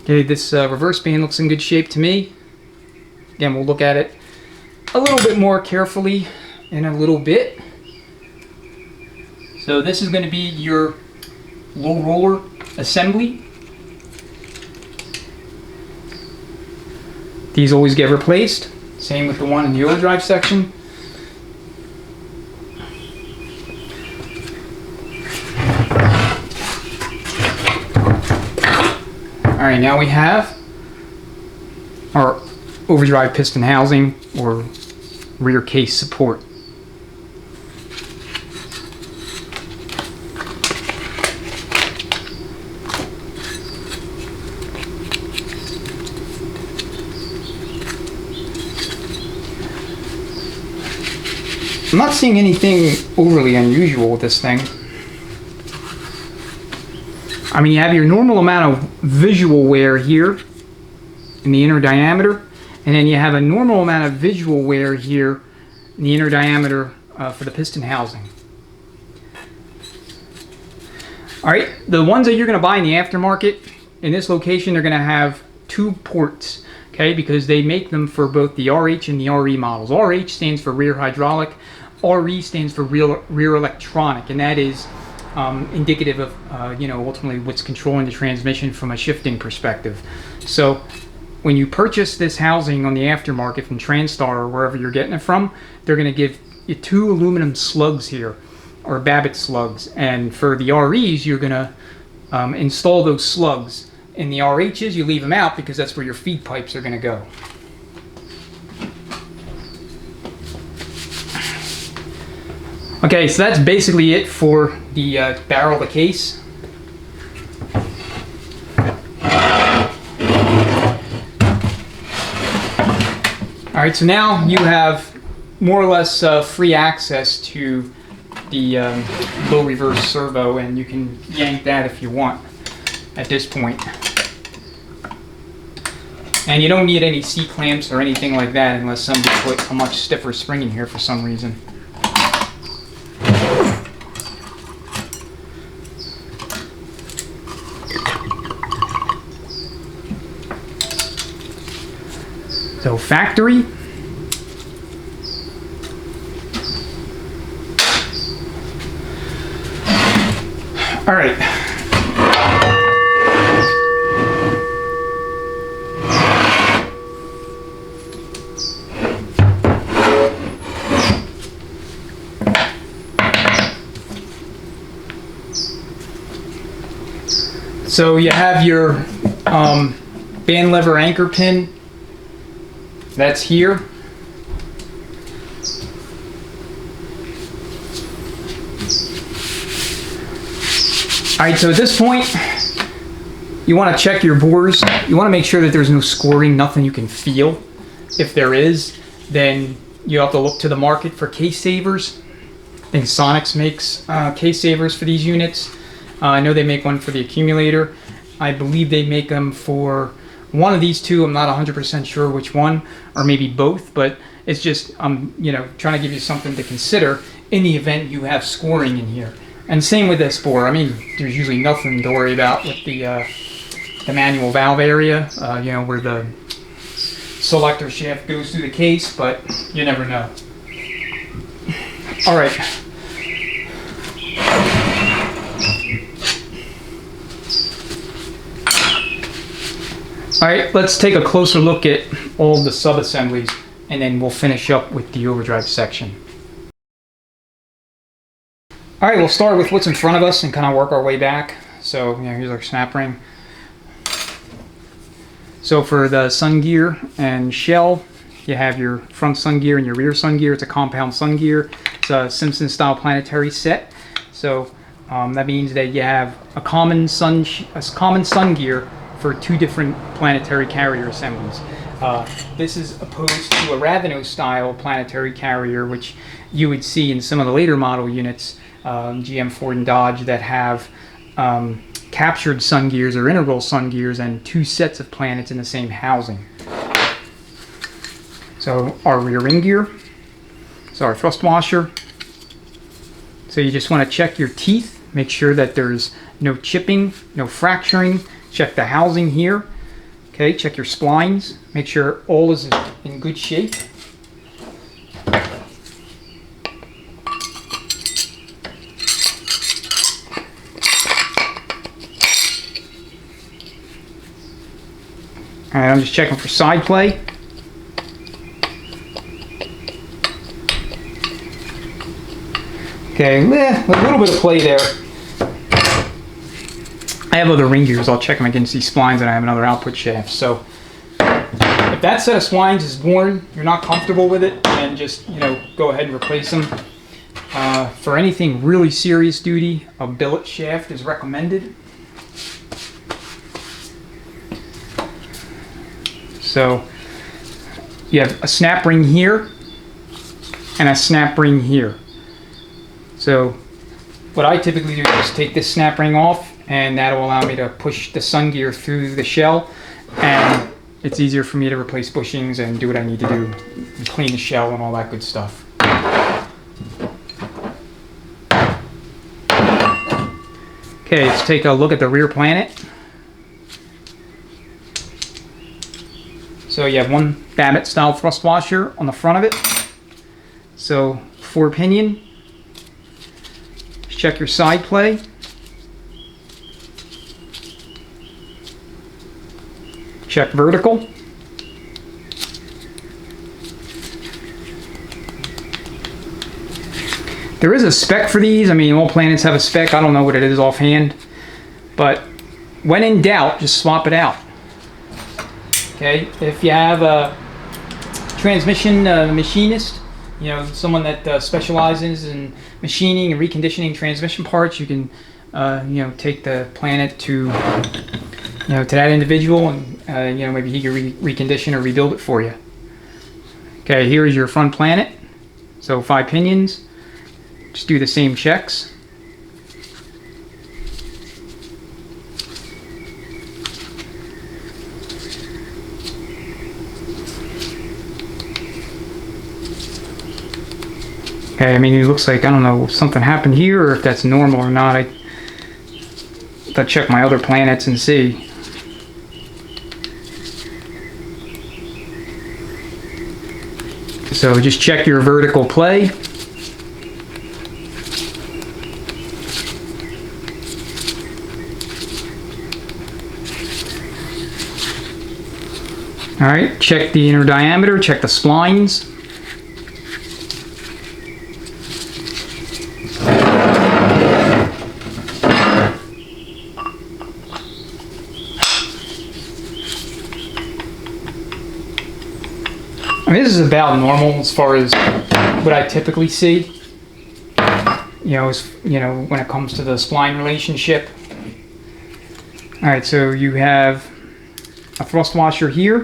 Okay, this reverse band looks in good shape to me. Again, we'll look at it a little bit more carefully in a little bit. So this is going to be your low roller assembly. These always get replaced. Same with the one in the overdrive section. Alright, now we have our overdrive piston housing or rear case support. I'm not seeing anything overly unusual with this thing. I mean, you have your normal amount of visual wear here in the inner diameter, and then you have a normal amount of visual wear here in the inner diameter for the piston housing. Alright, the ones that you're going to buy in the aftermarket, in this location, they're going to have 2 ports, okay, because they make them for both the RH and the RE models. RH stands for rear hydraulic, RE stands for rear electronic, and that is indicative of you know, ultimately what's controlling the transmission from a shifting perspective. So when you purchase this housing on the aftermarket from Transtar or wherever you're getting it from, they're going to give you 2 aluminum slugs here, or Babbitt slugs, and for the REs you're going to install those slugs. In the RHs you leave them out because that's where your feed pipes are going to go. Okay, so that's basically it for the barrel of the case. Alright, so now you have more or less free access to the low reverse servo, and you can yank that if you want at this point. And you don't need any C-clamps or anything like that unless somebody put a much stiffer spring in here for some reason. So factory. All right. So you have your band lever anchor pin. That's here. Alright, so at this point, you want to check your bores. You want to make sure that there's no scoring, nothing you can feel. If there is, then you have to look to the market for case savers. I think Sonics makes case savers for these units. I know they make one for the accumulator. I believe they make them for one of these two. I'm not 100% sure which one, or maybe both, but it's just you know, trying to give you something to consider in the event you have scoring in here. And same with this bore. I mean, there's usually nothing to worry about with the manual valve area, you know, where the selector shaft goes through the case, but you never know. All right. All right, let's take a closer look at all the sub-assemblies, and then we'll finish up with the overdrive section. All right, we'll start with what's in front of us and kind of work our way back. So, you know, here's our snap ring. So for the sun gear and shell, you have your front sun gear and your rear sun gear. It's a compound sun gear. It's a Simpson style Planetary set. So that means that you have a common sun gear for two different Planetary carrier assemblies. This is opposed to a Ravino style Planetary carrier, which you would see in some of the later model units, GM, Ford, and Dodge, that have captured sun gears or integral sun gears and two sets of planets in the same housing. So our rear ring gear, so our thrust washer. So you just want to check your teeth, make sure that there's no chipping, no fracturing. Check the housing here. Okay, check your splines, make sure all is in good shape. Alright, I'm just checking for side play. Okay, a little bit of play there. I have other ring gears, I'll check them against these splines, and I have another output shaft. So if that set of splines is worn, you're not comfortable with it, then just, you know, go ahead and replace them. For anything really serious duty, a billet shaft is recommended. So you have a snap ring here and a snap ring here. So what I typically do is take this snap ring off, and that'll allow me to push the sun gear through the shell, and it's easier for me to replace bushings and do what I need to do, and clean the shell and all that good stuff. Okay, let's take a look at the rear planet. So you have one Babbitt style thrust washer on the front of it. So 4-pinion. Check your side play. Check vertical. There is a spec for these. I mean, all planets have a spec. I don't know what it is offhand. But when in doubt, just swap it out. Okay, if you have a transmission machinist, you know, someone that specializes in machining and reconditioning transmission parts, you can, you know, take the planet to, you know, to that individual, and you know, maybe he can recondition or rebuild it for you. Okay, here is your front planet. So 5 pinions. Just do the same checks. Okay, I mean, it looks like, I don't know if something happened here or if that's normal or not. I'll check my other planets and see. So just check your vertical play. Alright, check the inner diameter, check the splines. I mean, this is about normal as far as what I typically see. You know, when it comes to the spline relationship. All right, so you have a thrust washer here,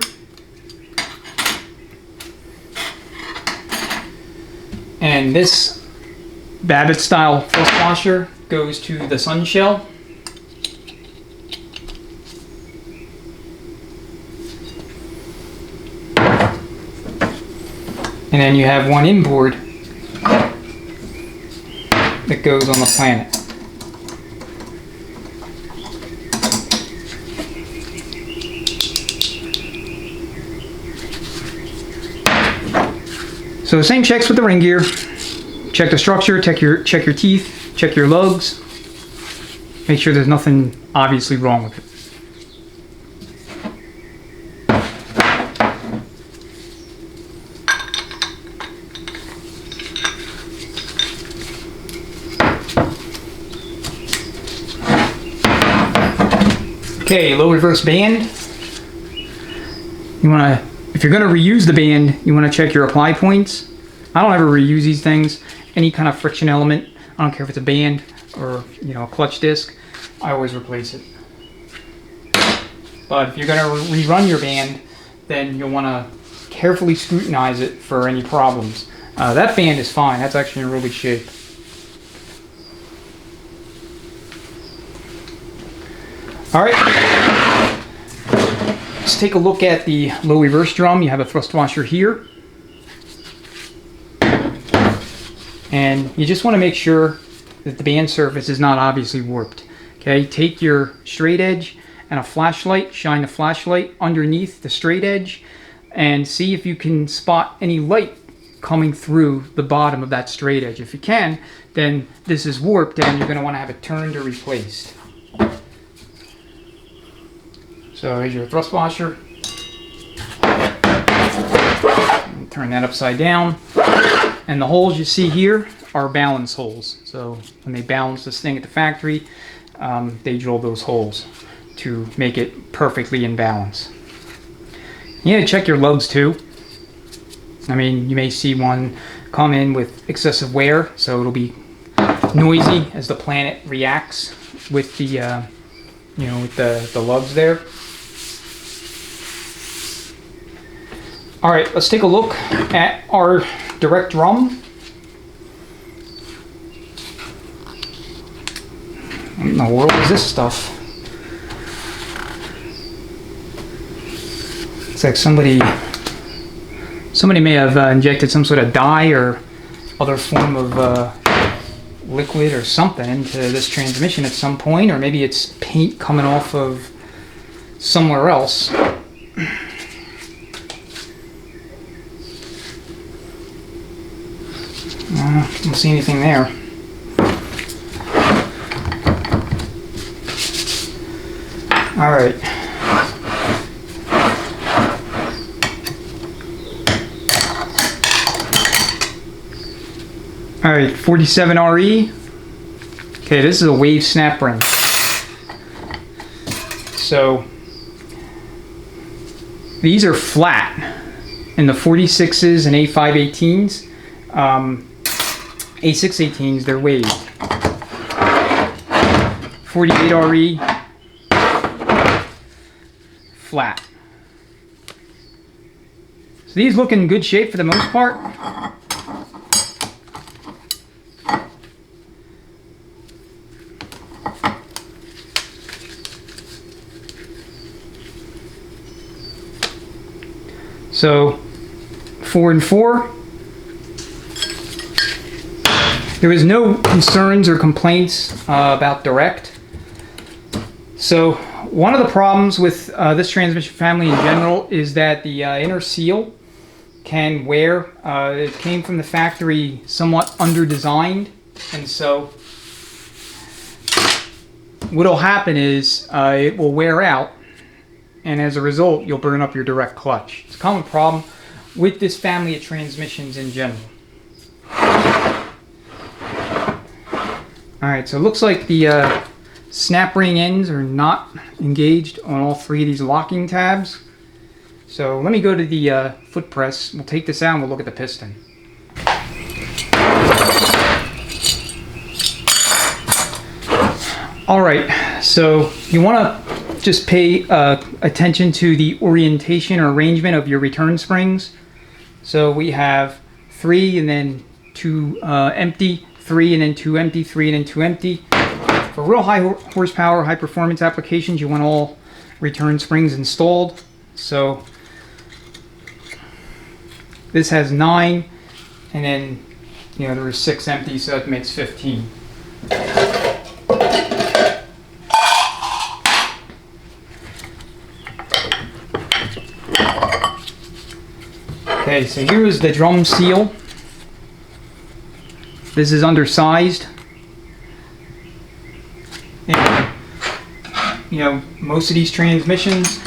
and this Babbitt style thrust washer goes to the sun shell. And then you have one inboard that goes on the Planet. So the same checks with the ring gear. Check the structure, check your teeth, check your lugs. Make sure there's nothing obviously wrong with it. Okay, low reverse band. You want to, if you're going to reuse the band, you want to check your apply points. I don't ever reuse these things. Any kind of friction element, I don't care if it's a band or, you know, a clutch disc, I always replace it. But if you're going to rerun your band, then you'll want to carefully scrutinize it for any problems. That band is fine. That's actually in really good shape. All right, let's take a look at the low reverse drum. You have a thrust washer here. And you just want to make sure that the band surface is not obviously warped. Okay, take your straight edge and a flashlight, shine the flashlight underneath the straight edge, and see if you can spot any light coming through the bottom of that straight edge. If you can, then this is warped and you're going to want to have it turned or replaced. So here's your thrust washer. Turn that upside down. And the holes you see here are balance holes. So when they balance this thing at the factory, they drill those holes to make it perfectly in balance. You need to check your lugs too. I mean, you may see one come in with excessive wear, so it'll be noisy as the Planet reacts with the, you know, with the lugs there. All right, let's take a look at our direct drum. What in the world is this stuff? It's like somebody may have injected some sort of dye or other form of liquid or something into this transmission at some point, or maybe it's paint coming off of somewhere else. Don't see anything there. All right. All right, 47 RE. Okay, this is a wave snap ring. So these are flat in the 46s and A518s. A618s, they're waved. 48 RE, flat. So these look in good shape for the most part. So 4 and 4. There was no concerns or complaints about direct. So one of the problems with this transmission family in general is that the inner seal can wear. It came from the factory somewhat under-designed, and so what'll happen is it will wear out, and as a result you'll burn up your direct clutch. It's a common problem with this family of transmissions in general. Alright, so it looks like the snap ring ends are not engaged on all three of these locking tabs. So let me go to the foot press. We'll take this out and we'll look at the piston. Alright, so you want to just pay attention to the orientation or arrangement of your return springs. So we have 3 and then 2 empty, 3 and then 2 empty, 3 and then 2 empty. For real high horsepower, high performance applications, you want all return springs installed. So This has 9, and then, you know, there were 6 empty, so that makes 15. Okay, so here is the drum seal. This is undersized. And, you know, most of these transmissions,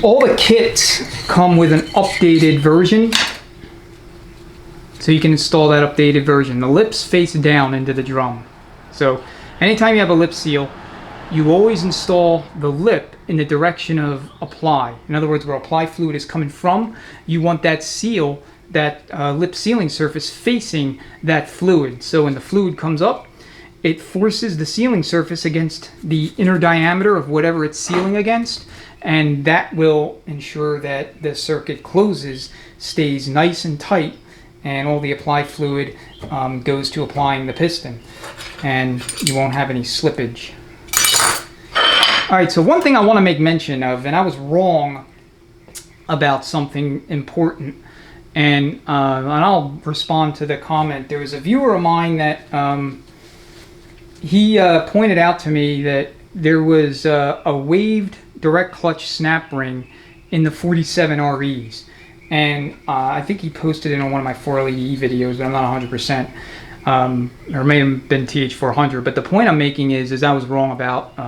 all the kits come with an updated version. So you can install that updated version. The lips face down into the drum. So anytime you have a lip seal, you always install the lip in the direction of apply. In other words, where apply fluid is coming from, you want that seal, that lip sealing surface facing that fluid. So when the fluid comes up, it forces the sealing surface against the inner diameter of whatever it's sealing against, and that will ensure that the circuit closes, stays nice and tight, and all the apply fluid goes to applying the piston, and you won't have any slippage. Alright, so one thing I want to make mention of, and I was wrong about something important, and I'll respond to the comment. There was a viewer of mine that he pointed out to me that there was a waved direct clutch snap ring in the 47 REs, and I think he posted it on one of my 4LEE videos, but I'm not 100%, or it may have been TH400. But the point I'm making is I was wrong about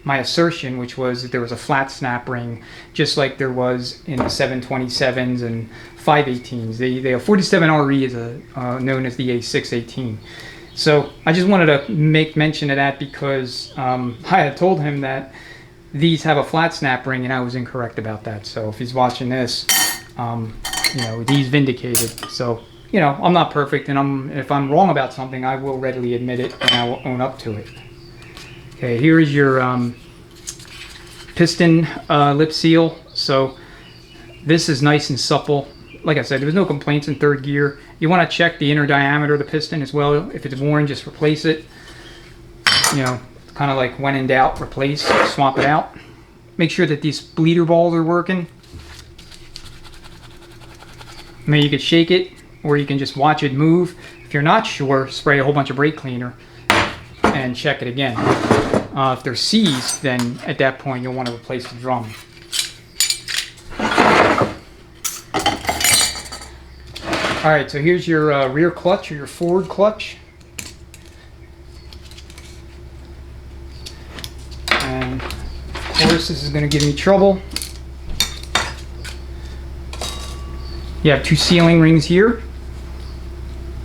my assertion, which was that there was a flat snap ring, just like there was in the 727s and 518s. The 47 RE is known as the A618. So I just wanted to make mention of that because I had told him that these have a flat snap ring, and I was incorrect about that. So if he's watching this, you know, he's vindicated. So, you know, I'm not perfect, and if I'm wrong about something, I will readily admit it, and I will own up to it. Okay, here is your piston lip seal. So this is nice and supple. Like I said, there was no complaints in third gear. You want to check the inner diameter of the piston as well. If it's worn, just replace it. You know, kind of like when in doubt, replace, swap it out. Make sure that these bleeder balls are working. I mean, you could shake it, or you can just watch it move. If you're not sure, spray a whole bunch of brake cleaner and check it again. If they're seized, then at that point you'll want to replace the drum. Alright, so here's your rear clutch or your forward clutch. And of course this is going to give me trouble. You have 2 sealing rings here.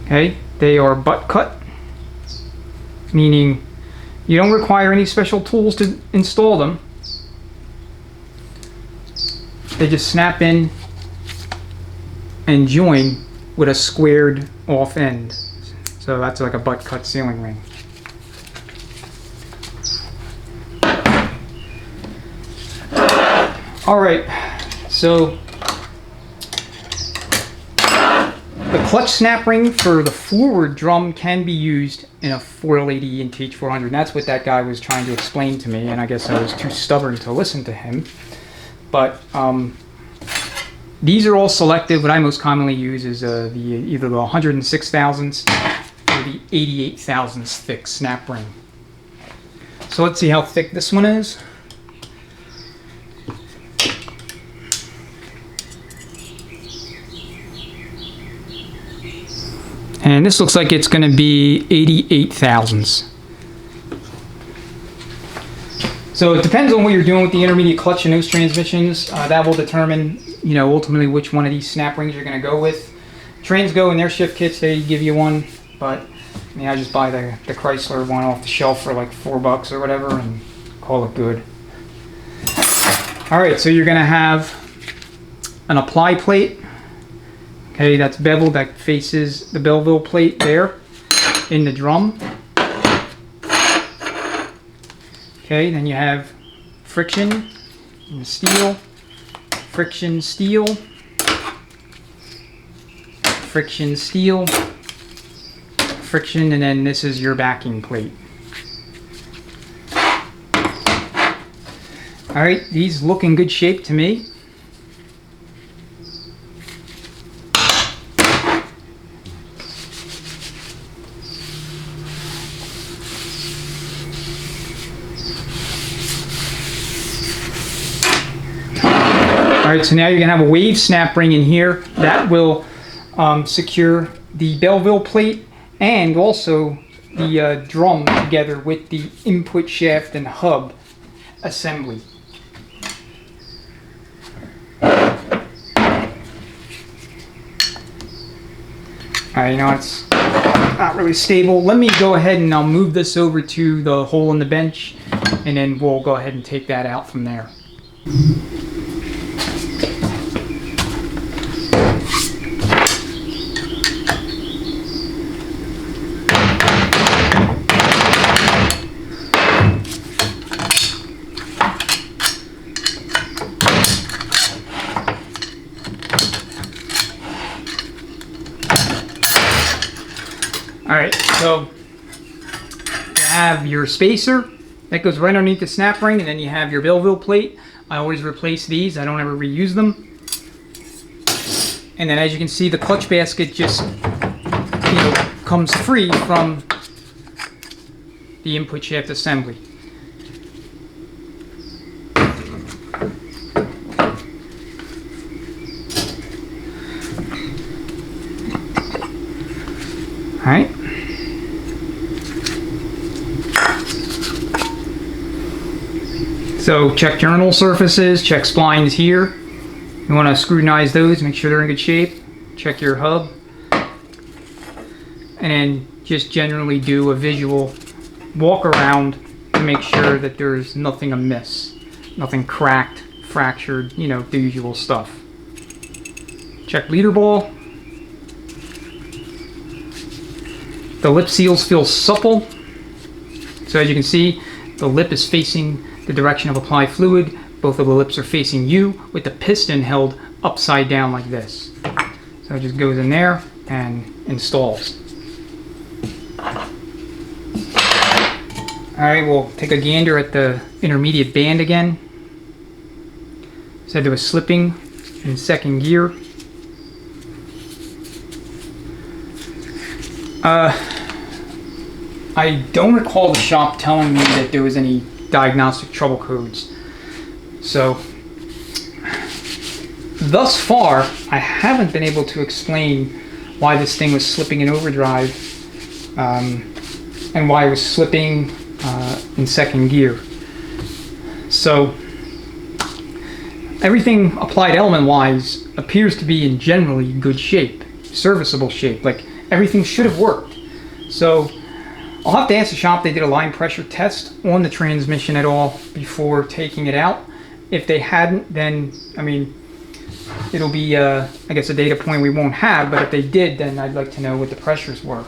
Okay, they are butt cut, meaning you don't require any special tools to install them. They just snap in and join with a squared off end. So that's like a butt cut sealing ring. Alright, so the clutch snap ring for the forward drum can be used in a 480 and TH400. And that's what that guy was trying to explain to me, and I guess I was too stubborn to listen to him. But these are all selective. What I most commonly use is either the 106 thousandths or the 88 thousandths thick snap ring. So let's see how thick this one is. And this looks like it's going to be 88 thousandths. So it depends on what you're doing with the intermediate clutch in those transmissions. That will determine, you know, ultimately which one of these snap rings you're going to go with. Transgo in their shift kits, they give you one, but I mean, I just buy the Chrysler one off the shelf for like $4 or whatever and call it good. All right, so you're going to have an apply plate. Okay, that's beveled, that faces the Belleville plate there in the drum. Okay, then you have friction and steel, friction, steel, friction, steel, friction, and then this is your backing plate. Alright, these look in good shape to me. Alright, so now you're going to have a wave snap ring in here that will secure the Belleville plate and also the drum together with the input shaft and hub assembly. Alright, you know, it's not really stable. Let me go ahead and I'll move this over to the hole in the bench, and then we'll go ahead and take that out from there. Alright, so you have your spacer that goes right underneath the snap ring, and then you have your Belleville plate. I always replace these, I don't ever reuse them. And then as you can see, the clutch basket just, you know, comes free from the input shaft assembly. Alright. So check journal surfaces, check splines here. You want to scrutinize those, make sure they're in good shape. Check your hub. And then just generally do a visual walk around to make sure that there's nothing amiss. Nothing cracked, fractured, you know, the usual stuff. Check leader ball. The lip seals feel supple. So as you can see, the lip is facing the direction of applied fluid. Both of the lips are facing you with the piston held upside down like this. So it just goes in there and installs. Alright, we'll take a gander at the intermediate band again. Said there was slipping in second gear. I don't recall the shop telling me that there was any diagnostic trouble codes. So, thus far, I haven't been able to explain why this thing was slipping in overdrive and why it was slipping in second gear. So, everything applied element-wise appears to be in generally good shape, serviceable shape, like everything should have worked. So, I'll have to ask the shop if they did a line pressure test on the transmission at all before taking it out. If they hadn't, then, I mean, it'll be, I guess, a data point we won't have, but if they did, then I'd like to know what the pressures were.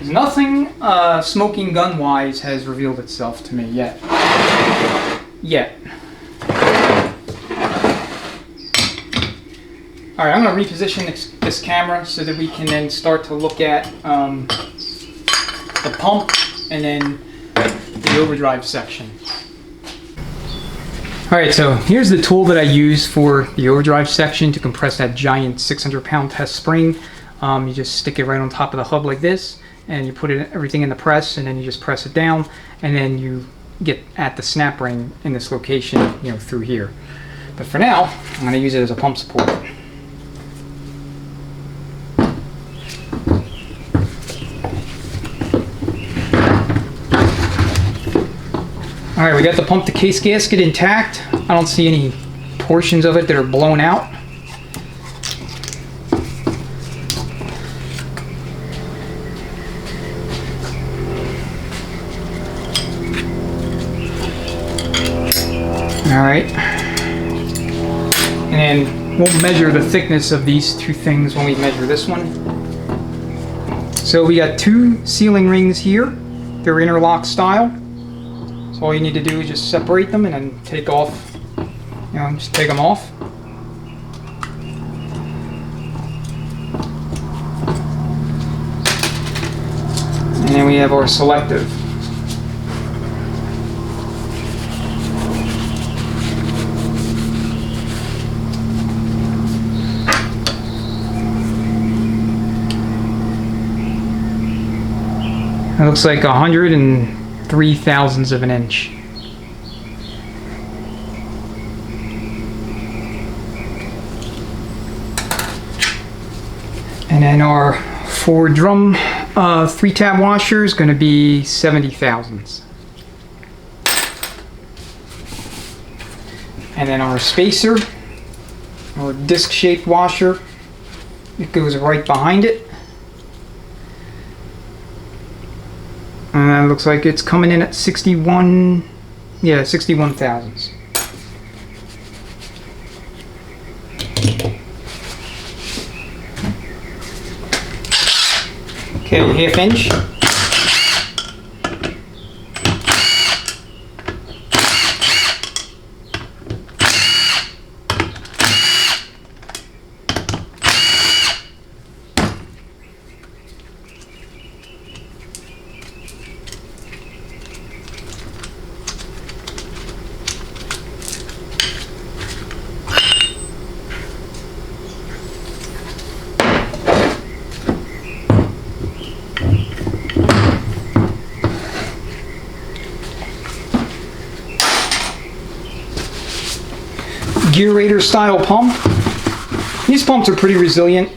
Nothing smoking gun-wise has revealed itself to me yet. Alright, I'm going to reposition this camera so that we can then start to look at the pump and then the overdrive section. Alright, so here's the tool that I use for the overdrive section to compress that giant 600-pound test spring. You just stick it right on top of the hub like this, and you put everything in the press, and then you just press it down, and then you get at the snap ring in this location, you know, through here. But for now, I'm going to use it as a pump support. Alright, we got the pump to case gasket intact. I don't see any portions of it that are blown out. Alright. And then we'll measure the thickness of these two things when we measure this one. So we got two sealing rings here. They're interlock style. So all you need to do is just separate them and then take off, you know, just take them off. And then we have our selective. It looks like 103 thousandths of an inch. And then our forward drum 3-tab washer is going to be 70 thousandths. And then our spacer, or disc-shaped washer, it goes right behind it. And it looks like it's coming in at 61 thousandths. Okay, 1/2 inch. Gear Raider style pump. These pumps are pretty resilient.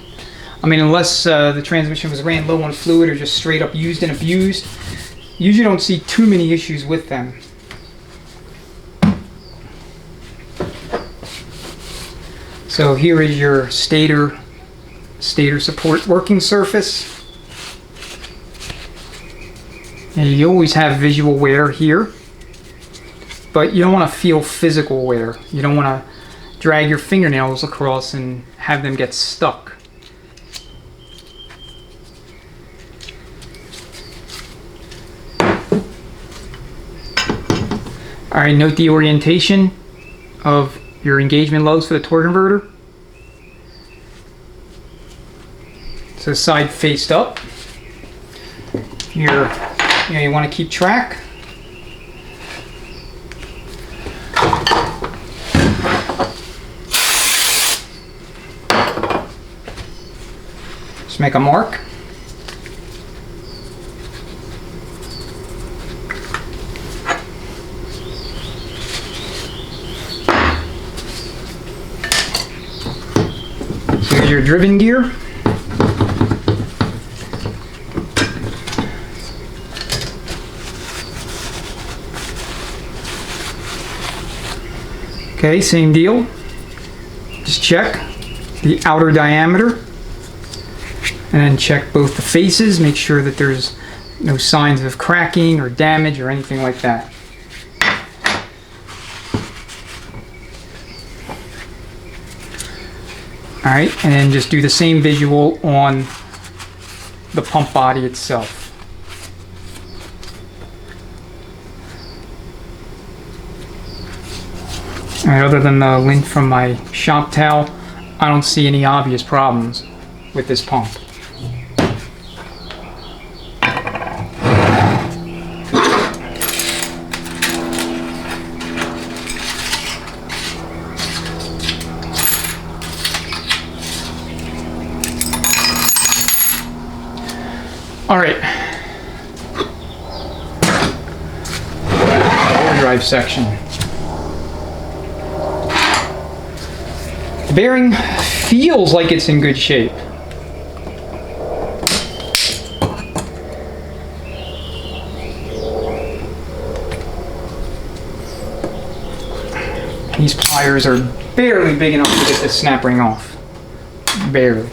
I mean, unless the transmission was ran low on fluid or just straight up used and abused, usually don't see too many issues with them. So here is your stator support working surface. And you always have visual wear here, but you don't want to feel physical wear. You don't want to drag your fingernails across and have them get stuck. Alright, note the orientation of your engagement lugs for the torque converter. So side faced up. You want to keep track. Just make a mark. Here's your driven gear. Okay, same deal. Just check the outer diameter and then check both the faces, make sure that there's no signs of cracking or damage or anything like that. Alright, and then just do the same visual on the pump body itself. Alright, other than the lint from my shop towel, I don't see any obvious problems with this pump. Alright, overdrive section. The bearing feels like it's in good shape. These pliers are barely big enough to get this snap ring off. Barely.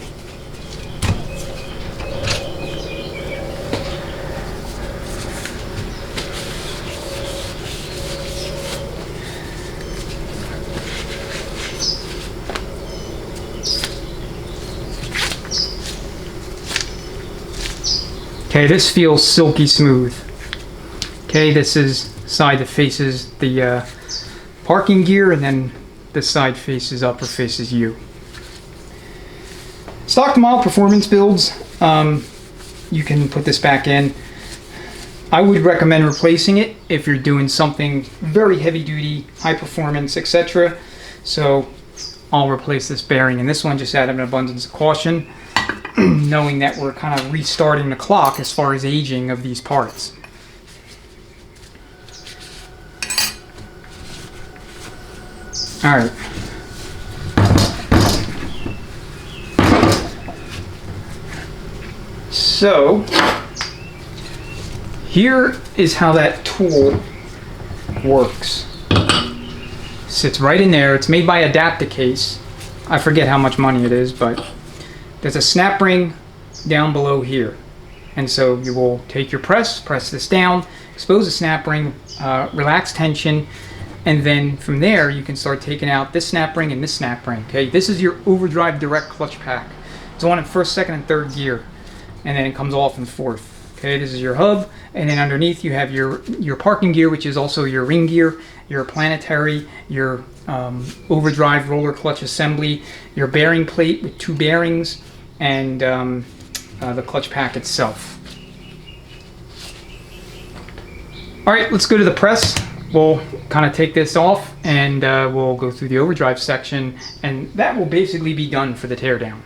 Okay, this feels silky smooth. Okay, this is side that faces the parking gear, and then this side faces up or faces you. Stock to model performance builds, you can put this back in. I would recommend replacing it if you're doing something very heavy duty, high performance, etc. So I'll replace this bearing, and this one just out of an abundance of caution. knowing that we're kind of restarting the clock as far as aging of these parts. All right. So here is how that tool works. Sits right in there. It's made by Adaptacase. I forget how much money it is, but there's a snap ring down below here. And so you will take your press this down, expose the snap ring, relax tension, and then from there you can start taking out this snap ring and this snap ring. Okay, this is your Overdrive direct clutch pack. It's on in first, second, and third gear, and then it comes off in fourth. Okay, this is your hub, and then underneath you have your parking gear, which is also your ring gear, your Planetary, your Overdrive roller clutch assembly, your bearing plate with 2 bearings, and the clutch pack itself. All right, let's go to the press. We'll kind of take this off, and we'll go through the Overdrive section, and that will basically be done for the teardown.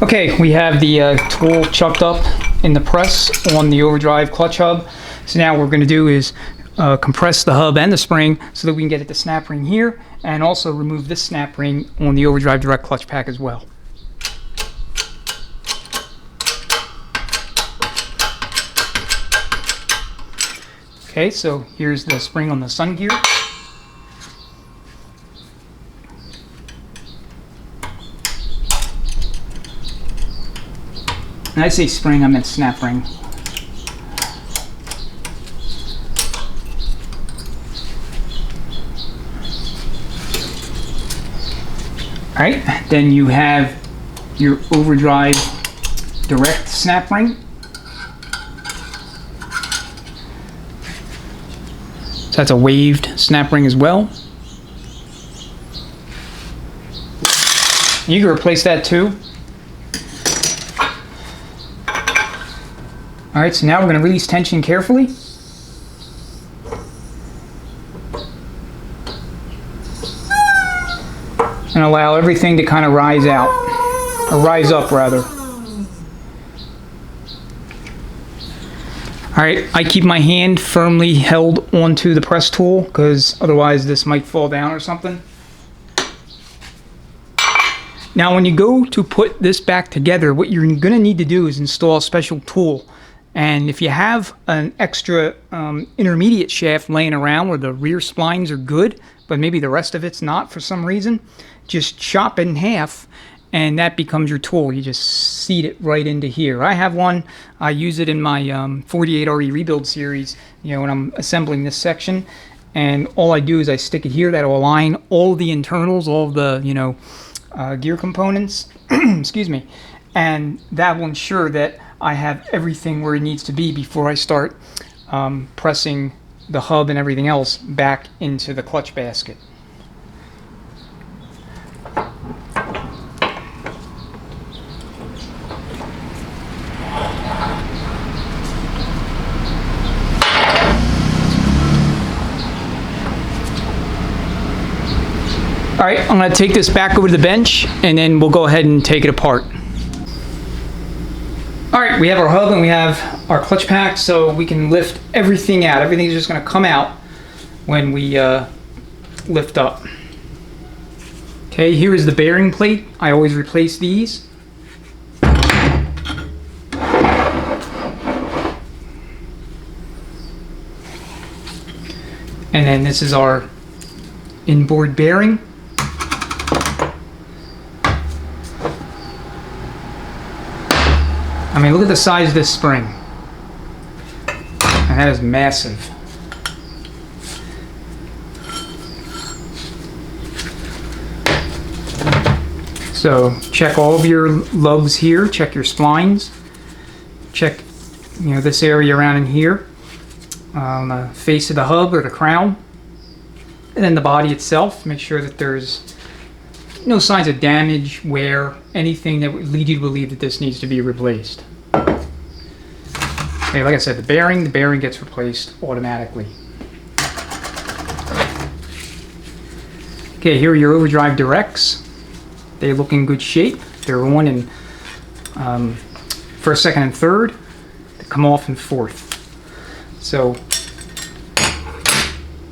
Okay, we have the tool chucked up in the press on the Overdrive clutch hub. So now what we're going to do is compress the hub and the spring so that we can get at the snap ring here, and also remove this snap ring on the Overdrive direct clutch pack as well. Okay, so here's the spring on the sun gear. And I say spring, I meant snap ring. All right, then you have your Overdrive direct snap ring. So that's a waved snap ring as well. You can replace that too. All right, so now we're going to release tension carefully. And allow everything to kind of rise out, or rise up rather. All right, I keep my hand firmly held onto the press tool because otherwise this might fall down or something. Now when you go to put this back together, what you're going to need to do is install a special tool. And if you have an extra intermediate shaft laying around where the rear splines are good, but maybe the rest of it's not for some reason, just chop it in half and that becomes your tool. You just seat it right into here. I have one. I use it in my 48RE rebuild series, you know, when I'm assembling this section. And all I do is I stick it here. That'll align all the internals, all the, you know, gear components, excuse me. And that will ensure that I have everything where it needs to be before I start pressing the hub and everything else back into the clutch basket. All right, I'm going to take this back over to the bench and then we'll go ahead and take it apart. All right, we have our hub and we have our clutch pack, so we can lift everything out. Everything's just going to come out when we lift up. Okay, here is the bearing plate. I always replace these. And then this is our inboard bearing. I mean, look at the size of this spring. And that is massive. So check all of your lugs here, check your splines, check, you know, this area around in here, on the face of the hub or the crown, and then the body itself. Make sure that there's no signs of damage, wear, anything that would lead you to believe that this needs to be replaced. Okay, like I said, the bearing gets replaced automatically. Okay, here are your Overdrive directs. They look in good shape. They're on in first, second, and third to come off in fourth. So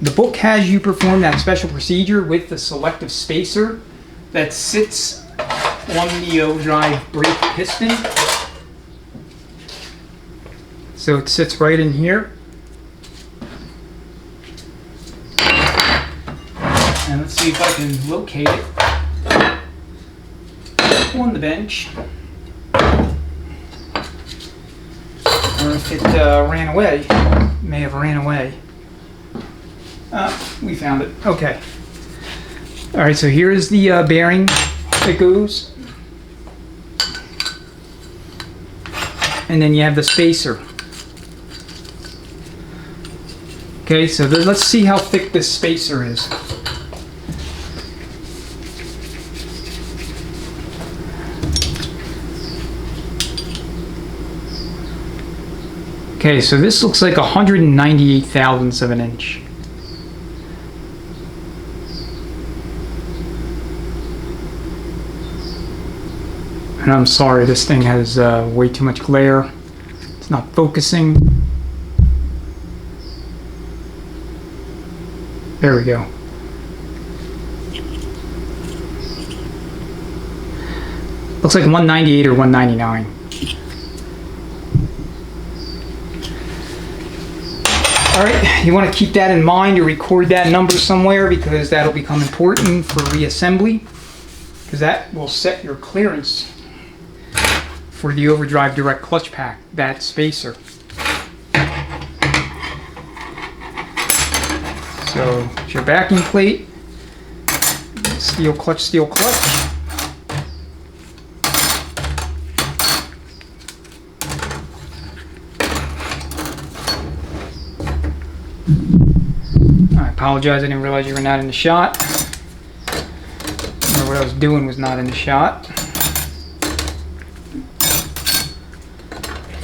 the book has you perform that special procedure with the selective spacer that sits on the Overdrive brake piston. So it sits right in here. And let's see if I can locate it on the bench. Or if it ran away. It may have ran away. We found it. Okay. Alright, so here is the bearing that goes. And then you have the spacer. Okay, so let's see how thick this spacer is. Okay, so this looks like 198 thousandths of an inch. And I'm sorry, this thing has way too much glare. It's not focusing. There we go. Looks like 198 or 199. Alright, you want to keep that in mind or record that number somewhere because that'll become important for reassembly, because that will set your clearance for the Overdrive direct clutch pack, that spacer. So it's your backing plate, steel clutch, steel clutch. I apologize, I didn't realize you were not in the shot. Or what I was doing was not in the shot.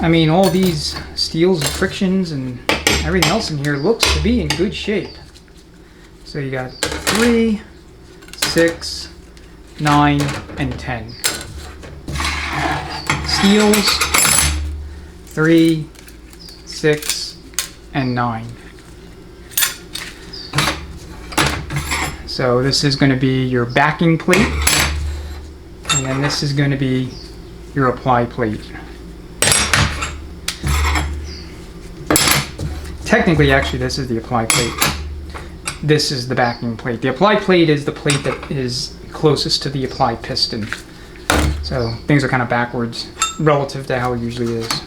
I mean, all these steels and frictions and everything else in here looks to be in good shape. So you got 3, 6, 9, and 10. Steels, 3, 6, and 9. So this is going to be your backing plate, and then this is going to be your apply plate. Technically, actually, this is the apply plate. This is the backing plate. The apply plate is the plate that is closest to the apply piston. So things are kind of backwards relative to how it usually is.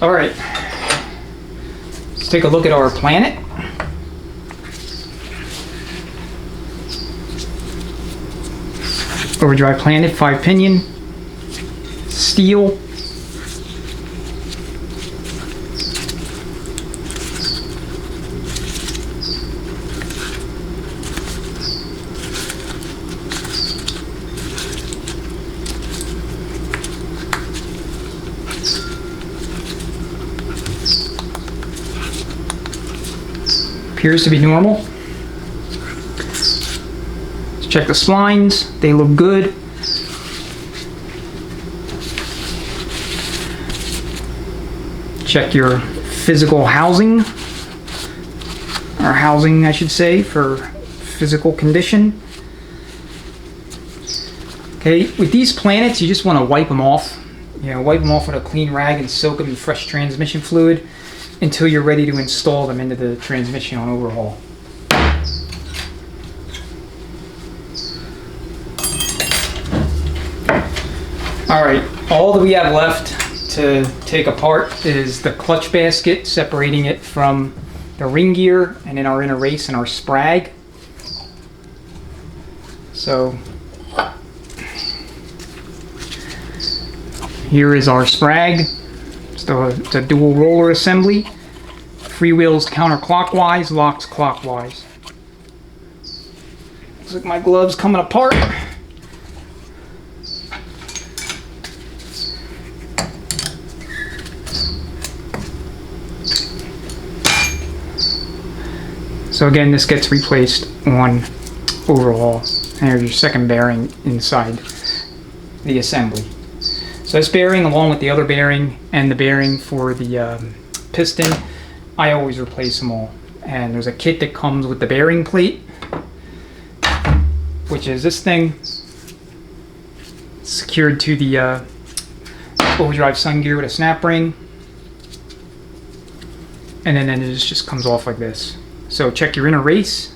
All right, let's take a look at our Planet. Overdrive Planet, 5-pinion, steel. Appears to be normal. Let's check the splines. They look good. Check your physical housing, or housing I should say, for physical condition. Okay, with these Planets you just want to wipe them off. You know, wipe them off with a clean rag and soak them in fresh transmission fluid until you're ready to install them into the transmission on overhaul. Alright, all that we have left to take apart is the clutch basket, separating it from the ring gear, and then our inner race and our sprag. So here is our sprag. It's a dual roller assembly. Freewheels counterclockwise, locks clockwise. Looks like my glove's coming apart. So again, this gets replaced on overhaul. And here's your second bearing inside the assembly. So this bearing, along with the other bearing and the bearing for the piston, I always replace them all. And there's a kit that comes with the bearing plate, which is this thing secured to the Overdrive sun gear with a snap ring. And then it just comes off like this. So check your inner race.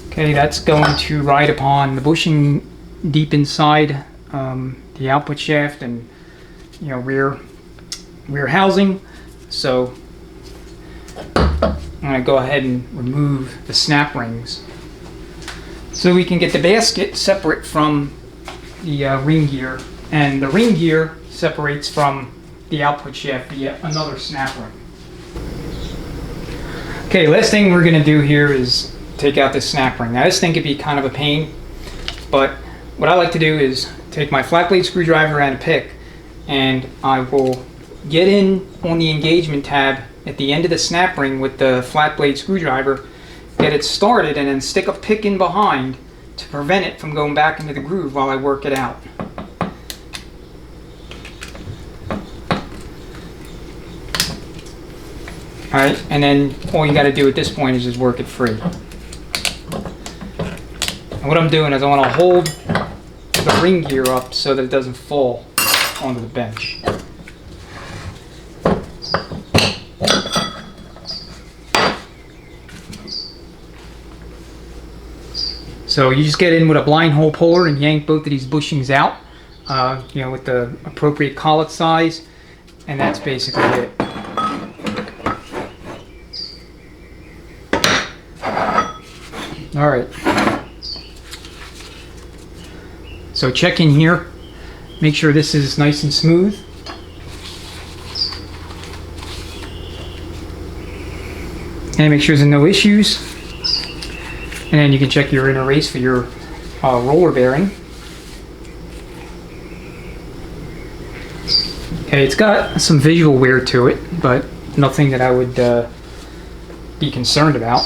Okay, that's going to ride upon the bushing deep inside the output shaft and rear housing. So I'm going to go ahead and remove the snap rings so we can get the basket separate from the ring gear, and the ring gear separates from the output shaft via another snap ring. Okay, last thing we're going to do here is take out this snap ring. Now this thing could be kind of a pain, but what I like to do is take my flat blade screwdriver and a pick, and I will get in on the engagement tab at the end of the snap ring with the flat blade screwdriver, get it started, and then stick a pick in behind to prevent it from going back into the groove while I work it out. Alright, and then all you got to do at this point is just work it free. And what I'm doing is I want to hold the ring gear up so that it doesn't fall onto the bench. So you just get in with a blind hole puller and yank both of these bushings out, with the appropriate collet size, and that's basically it. All right. So check in here, make sure this is nice and smooth. And make sure there's no issues. And then you can check your inner race for your roller bearing. Okay, it's got some visual wear to it, but nothing that I would be concerned about.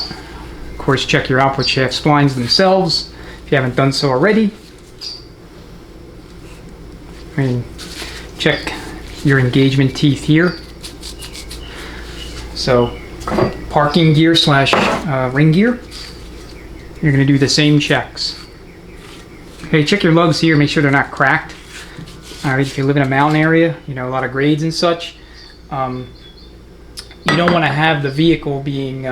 Of course, check your output shaft splines themselves if you haven't done so already. I mean, check your engagement teeth here. So, parking gear slash ring gear. You're going to do the same checks. Okay, check your lugs here, make sure they're not cracked. Alright, if you live in a mountain area, a lot of grades and such, you don't want to have the vehicle being,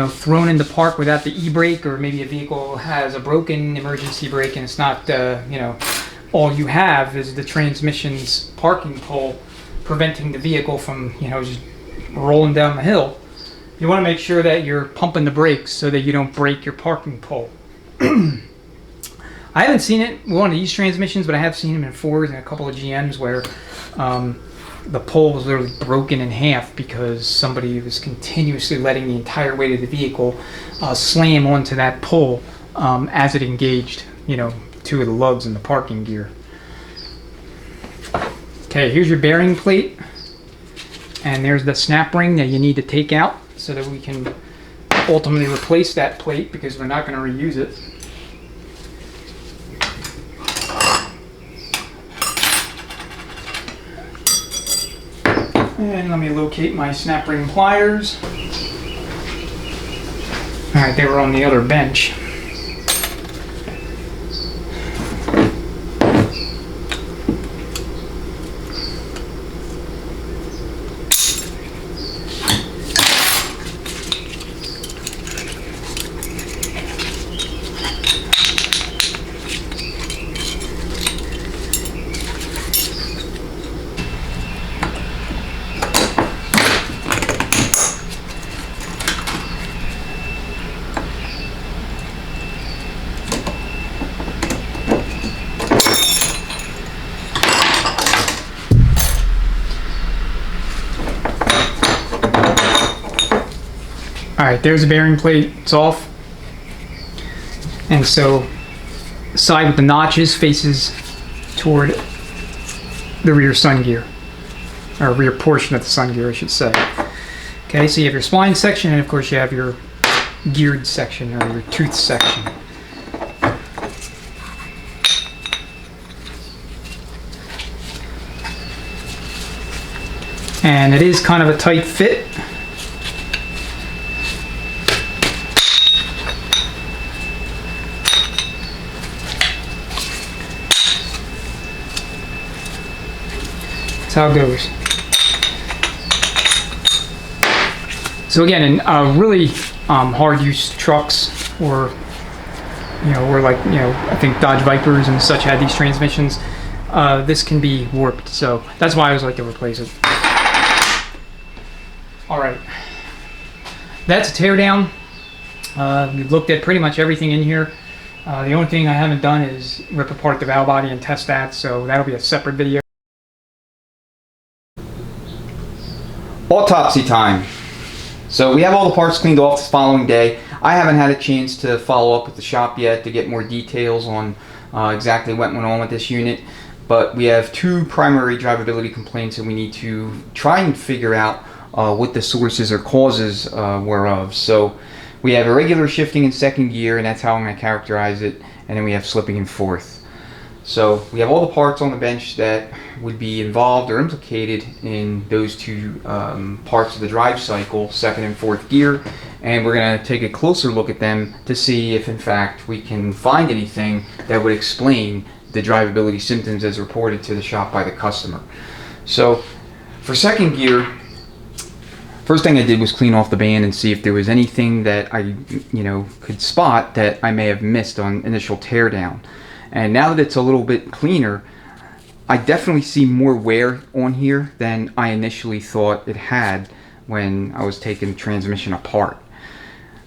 thrown into park without the e-brake, or maybe a vehicle has a broken emergency brake and it's not, all you have is the transmission's parking pole preventing the vehicle from, just rolling down the hill. You want to make sure that you're pumping the brakes so that you don't break your parking pole. I haven't seen it with one of these transmissions, but I have seen them in Fords and a couple of GMs where the pole was literally broken in half because somebody was continuously letting the entire weight of the vehicle slam onto that pole as it engaged, two of the lugs in the parking gear. Okay, here's your bearing plate, and there's the snap ring that you need to take out so that we can ultimately replace that plate, because we're not going to reuse it. And let me locate my snap ring pliers. Alright, they were on the other bench. Alright, there's the bearing plate, it's off. And so the side with the notches faces toward the rear sun gear, or rear portion of the sun gear, I should say. Okay, so you have your spline section, and of course you have your geared section, or your tooth section. and it is kind of a tight fit. That's how it goes. So again, in really hard use trucks, or or like I think Dodge Vipers and such had these transmissions, this can be warped. So that's why I always like to replace it. All right, that's a teardown. We've looked at pretty much everything in here. The only thing I haven't done is rip apart the valve body and test that, so that'll be a separate video. Autopsy time. So we have all the parts cleaned off the following day. I haven't had a chance to follow up with the shop yet to get more details on exactly what went on with this unit, but we have two primary drivability complaints that we need to try and figure out what the sources or causes were of. So we have irregular shifting in second gear, and that's how I'm going to characterize it, and then we have slipping in fourth. So we have all the parts on the bench that would be involved or implicated in those two parts of the drive cycle, second and fourth gear, and we're going to take a closer look at them to see if in fact we can find anything that would explain the drivability symptoms as reported to the shop by the customer. So for second gear, first thing I did was clean off the band and see if there was anything that I could spot that I may have missed on initial teardown. And now that it's a little bit cleaner, I definitely see more wear on here than I initially thought it had when I was taking the transmission apart.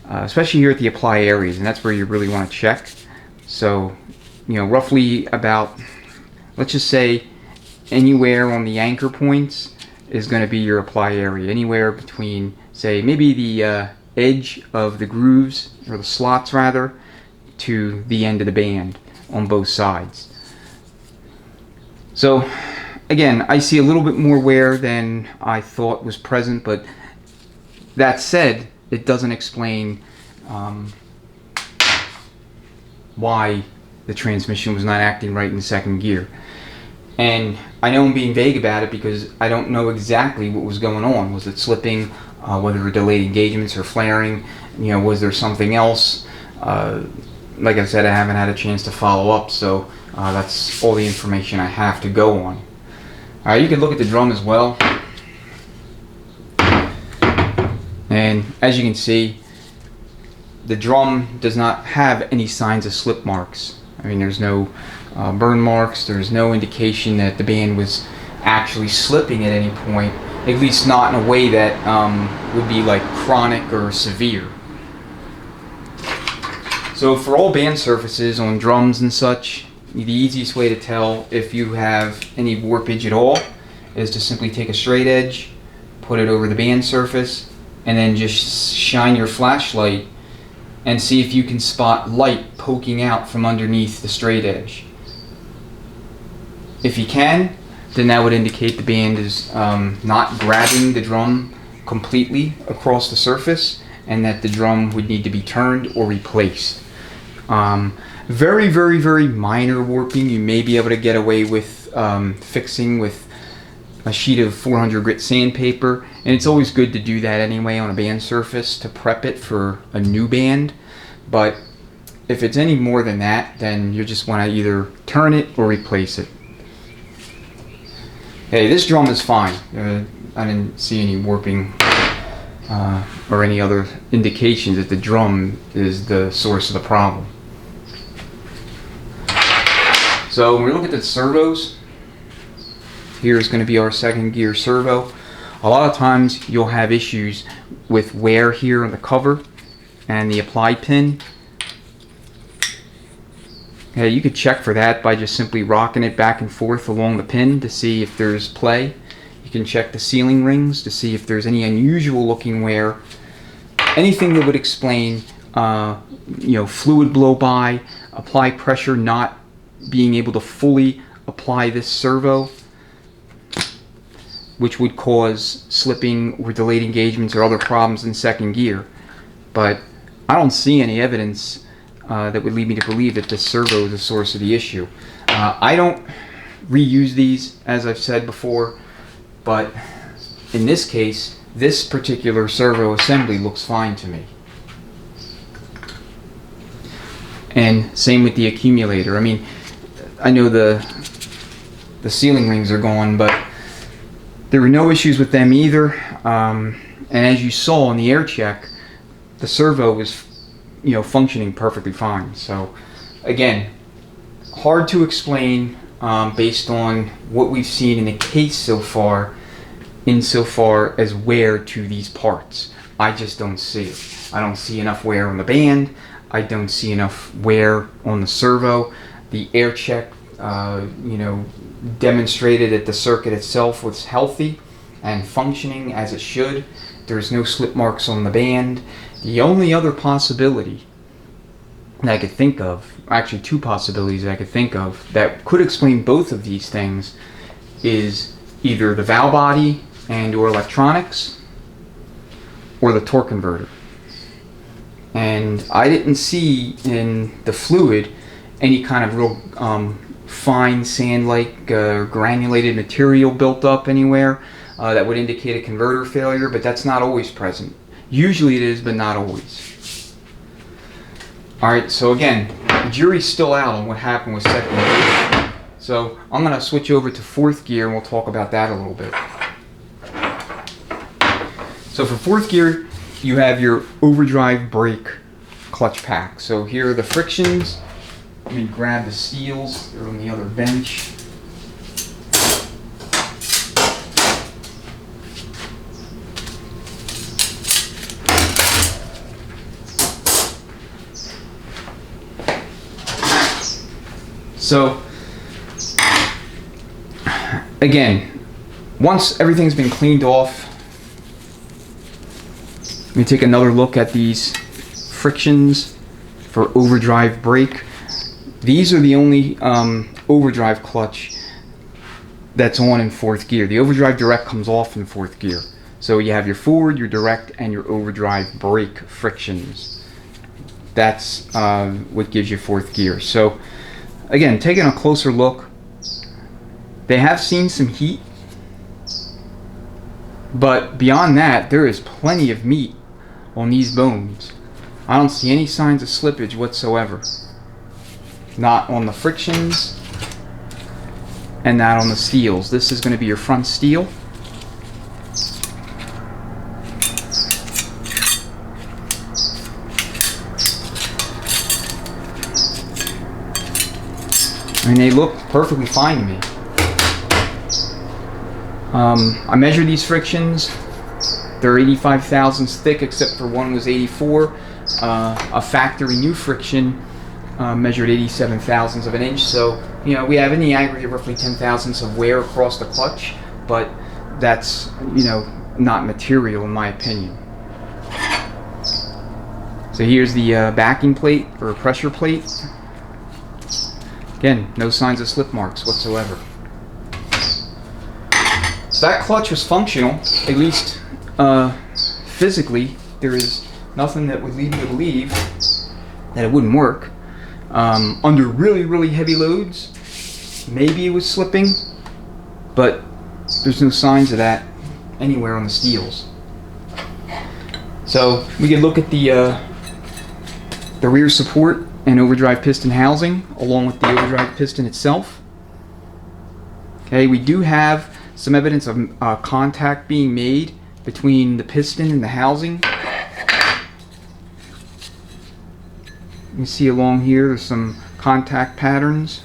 Especially here at the apply areas, and that's where you really want to check. So, roughly about, let's just say, anywhere on the anchor points is going to be your apply area. Anywhere between, say, maybe the edge of the grooves, or the slots rather, to the end of the band on both sides. So again, I see a little bit more wear than I thought was present, but that said, it doesn't explain why the transmission was not acting right in second gear. And I know I'm being vague about it because I don't know exactly what was going on. Was it slipping? Whether it were delayed engagements or flaring? Was there something else? Like I said, I haven't had a chance to follow up, so that's all the information I have to go on. Alright, you can look at the drum as well. And as you can see, the drum does not have any signs of slip marks. I mean, there's no burn marks, there's no indication that the band was actually slipping at any point, at least not in a way that would be like chronic or severe. So for all band surfaces on drums and such, the easiest way to tell if you have any warpage at all is to simply take a straight edge, put it over the band surface, and then just shine your flashlight and see if you can spot light poking out from underneath the straight edge. If you can, then that would indicate the band is not grabbing the drum completely across the surface, and that the drum would need to be turned or replaced. Very, very, very minor warping you may be able to get away with fixing with a sheet of 400 grit sandpaper, and it's always good to do that anyway on a band surface to prep it for a new band. But if it's any more than that, then you just want to either turn it or replace it. Hey, this drum is fine. I didn't see any warping or any other indications that the drum is the source of the problem. So when we look at the servos, here's going to be our second gear servo. A lot of times you'll have issues with wear here on the cover and the apply pin. Okay, you could check for that by just simply rocking it back and forth along the pin to see if there's play. You can check the sealing rings to see if there's any unusual looking wear. Anything that would explain fluid blow by, apply pressure not being able to fully apply this servo, which would cause slipping or delayed engagements or other problems in second gear. But I don't see any evidence that would lead me to believe that this servo is the source of the issue. I don't reuse these, as I've said before, but in this case, this particular servo assembly looks fine to me. And same with the accumulator. I mean, I know the sealing rings are gone, but there were no issues with them either. And as you saw in the air check, the servo was, functioning perfectly fine. So again, hard to explain based on what we've seen in the case so far, insofar as wear to these parts. I just don't see it. I don't see enough wear on the band. I don't see enough wear on the servo. The air check, demonstrated that the circuit itself was healthy and functioning as it should. There's no slip marks on the band. The only other possibility that I could think of, actually two possibilities that I could think of that could explain both of these things, is either the valve body and or electronics or the torque converter. And I didn't see in the fluid any kind of real fine sand-like granulated material built up anywhere that would indicate a converter failure, but that's not always present. Usually it is, but not always. Alright, so again, the jury's still out on what happened with second gear. So I'm going to switch over to fourth gear and we'll talk about that a little bit. So for fourth gear, you have your overdrive brake clutch pack. So here are the frictions. Let me grab the seals. They're on the other bench. So again, once everything's been cleaned off, let me take another look at these frictions for overdrive brake. These are the only overdrive clutch that's on in fourth gear. The overdrive direct comes off in fourth gear. So you have your forward, your direct, and your overdrive brake frictions. That's what gives you fourth gear. So again, taking a closer look, they have seen some heat, but beyond that, there is plenty of meat on these bones. I don't see any signs of slippage whatsoever. Not on the frictions and not on the steels. This is going to be your front steel. And they look perfectly fine to me. I measured these frictions. They're 85 thousandths thick, except for one was 84. A factory new friction measured 87 thousandths of an inch. So, we have in the aggregate roughly 10 thousandths of wear across the clutch, but that's, not material in my opinion. So here's the backing plate or pressure plate. Again, no signs of slip marks whatsoever. So that clutch was functional, at least physically. There is nothing that would lead me to believe that it wouldn't work. Under really, really heavy loads, maybe it was slipping, but there's no signs of that anywhere on the steels. So we can look at the rear support and overdrive piston housing along with the overdrive piston itself. Okay, we do have some evidence of contact being made between the piston and the housing. You can see along here there's some contact patterns.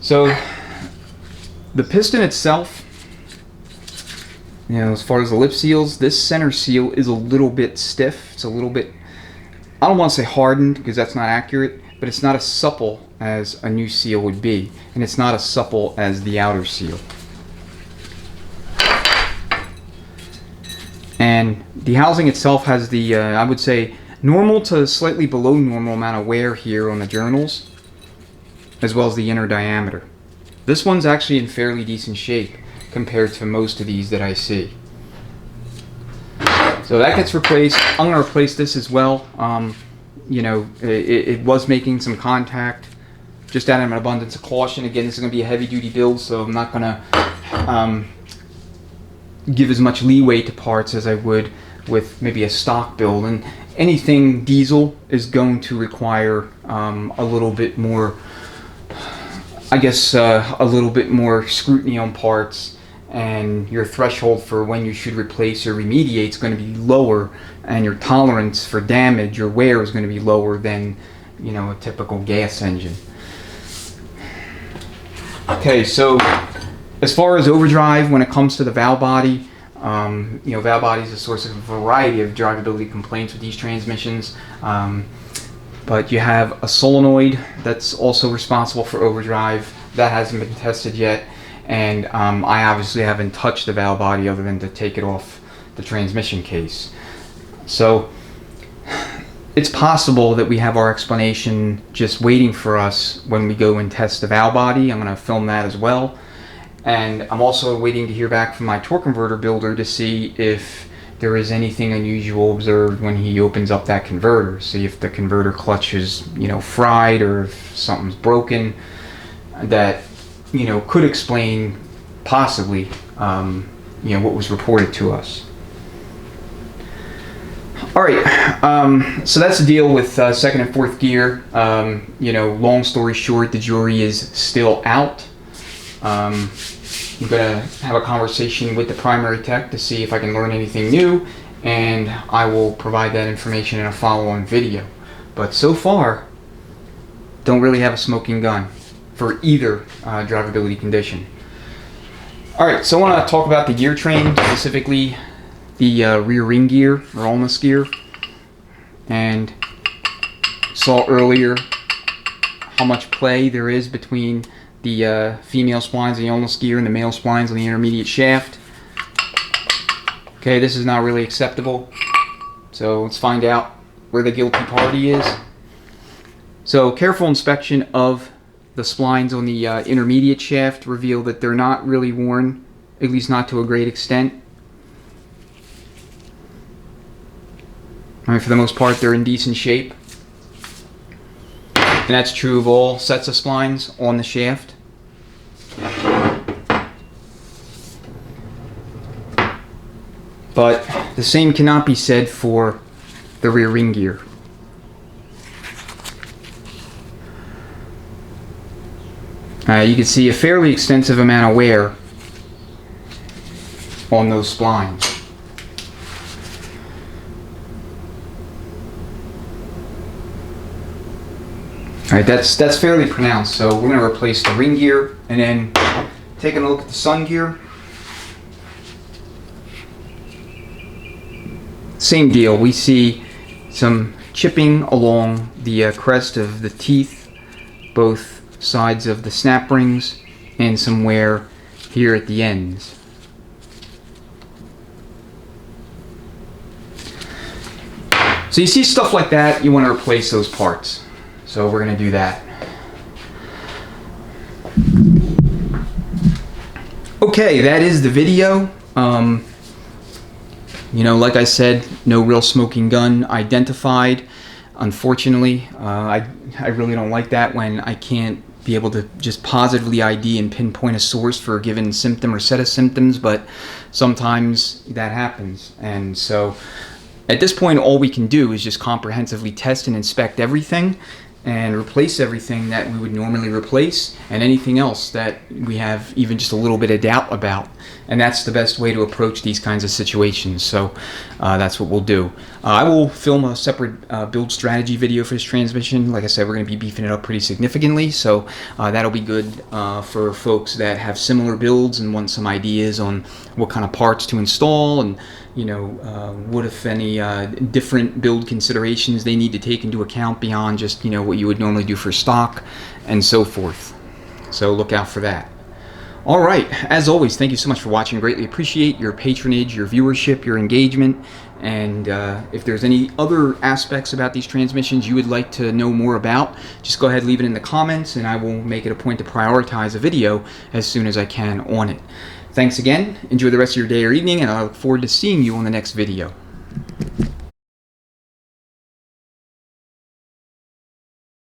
So the piston itself, as far as the lip seals, this center seal is a little bit stiff. It's a little bit, I don't want to say hardened because that's not accurate, but it's not as supple as a new seal would be, and it's not as supple as the outer seal. And the housing itself has the, I would say, normal to slightly below normal amount of wear here on the journals, as well as the inner diameter. This one's actually in fairly decent shape compared to most of these that I see. So that gets replaced. I'm going to replace this as well. It was making some contact. Just out of an abundance of caution. Again, this is going to be a heavy duty build, so I'm not going to give as much leeway to parts as I would with maybe a stock build. And anything diesel is going to require a little bit more, I guess, a little bit more scrutiny on parts, and your threshold for when you should replace or remediate is going to be lower, and your tolerance for damage or wear is going to be lower than, you know, a typical gas engine. Okay, so as far as overdrive, when it comes to the valve body, you know, valve body is a source of a variety of drivability complaints with these transmissions. But you have a solenoid that's also responsible for overdrive. That hasn't been tested yet. And I obviously haven't touched the valve body other than to take it off the transmission case. So it's possible that we have our explanation just waiting for us when we go and test the valve body. I'm going to film that as well. And I'm also waiting to hear back from my torque converter builder to see if there is anything unusual observed when he opens up that converter. See if the converter clutch is, you know, fried, or if something's broken that, you know, could explain possibly, you know, what was reported to us. All right, so that's the deal with second and fourth gear. You know, long story short, the jury is still out. I'm going to have a conversation with the primary tech to see if I can learn anything new, and I will provide that information in a follow-on video. But so far, don't really have a smoking gun for either drivability condition. Alright, so I want to talk about the gear train, specifically the rear ring gear, or ulmus gear. And saw earlier how much play there is between the female splines of the ulmus gear and the male splines on the intermediate shaft. Okay, this is not really acceptable. So let's find out where the guilty party is. So careful inspection of the splines on the intermediate shaft reveal that they're not really worn, at least not to a great extent. Alright, for the most part they're in decent shape. And that's true of all sets of splines on the shaft. But the same cannot be said for the rear ring gear. You can see a fairly extensive amount of wear on those splines. Alright, that's fairly pronounced, so we're going to replace the ring gear, and then taking a look at the sun gear. Same deal, we see some chipping along the crest of the teeth, both sides of the snap rings, and some wear here at the ends. So you see stuff like that, you want to replace those parts. So we're going to do that. Okay, that is the video. You know, like I said, no real smoking gun identified. Unfortunately, I really don't like that when I can't be able to just positively ID and pinpoint a source for a given symptom or set of symptoms, but sometimes that happens. And so at this point, all we can do is just comprehensively test and inspect everything and replace everything that we would normally replace, and anything else that we have even just a little bit of doubt about. And that's the best way to approach these kinds of situations. So that's what we'll do. I will film a separate build strategy video for this transmission. Like I said, we're going to be beefing it up pretty significantly, so that'll be good for folks that have similar builds and want some ideas on what kind of parts to install, and you know, what if any different build considerations they need to take into account beyond just, you know, what you would normally do for stock and so forth. So look out for that. All right, as always, thank you so much for watching. Greatly appreciate your patronage, your viewership, your engagement. And if there's any other aspects about these transmissions you would like to know more about, just go ahead and leave it in the comments, and I will make it a point to prioritize a video as soon as I can on it. Thanks again, enjoy the rest of your day or evening, and I look forward to seeing you on the next video.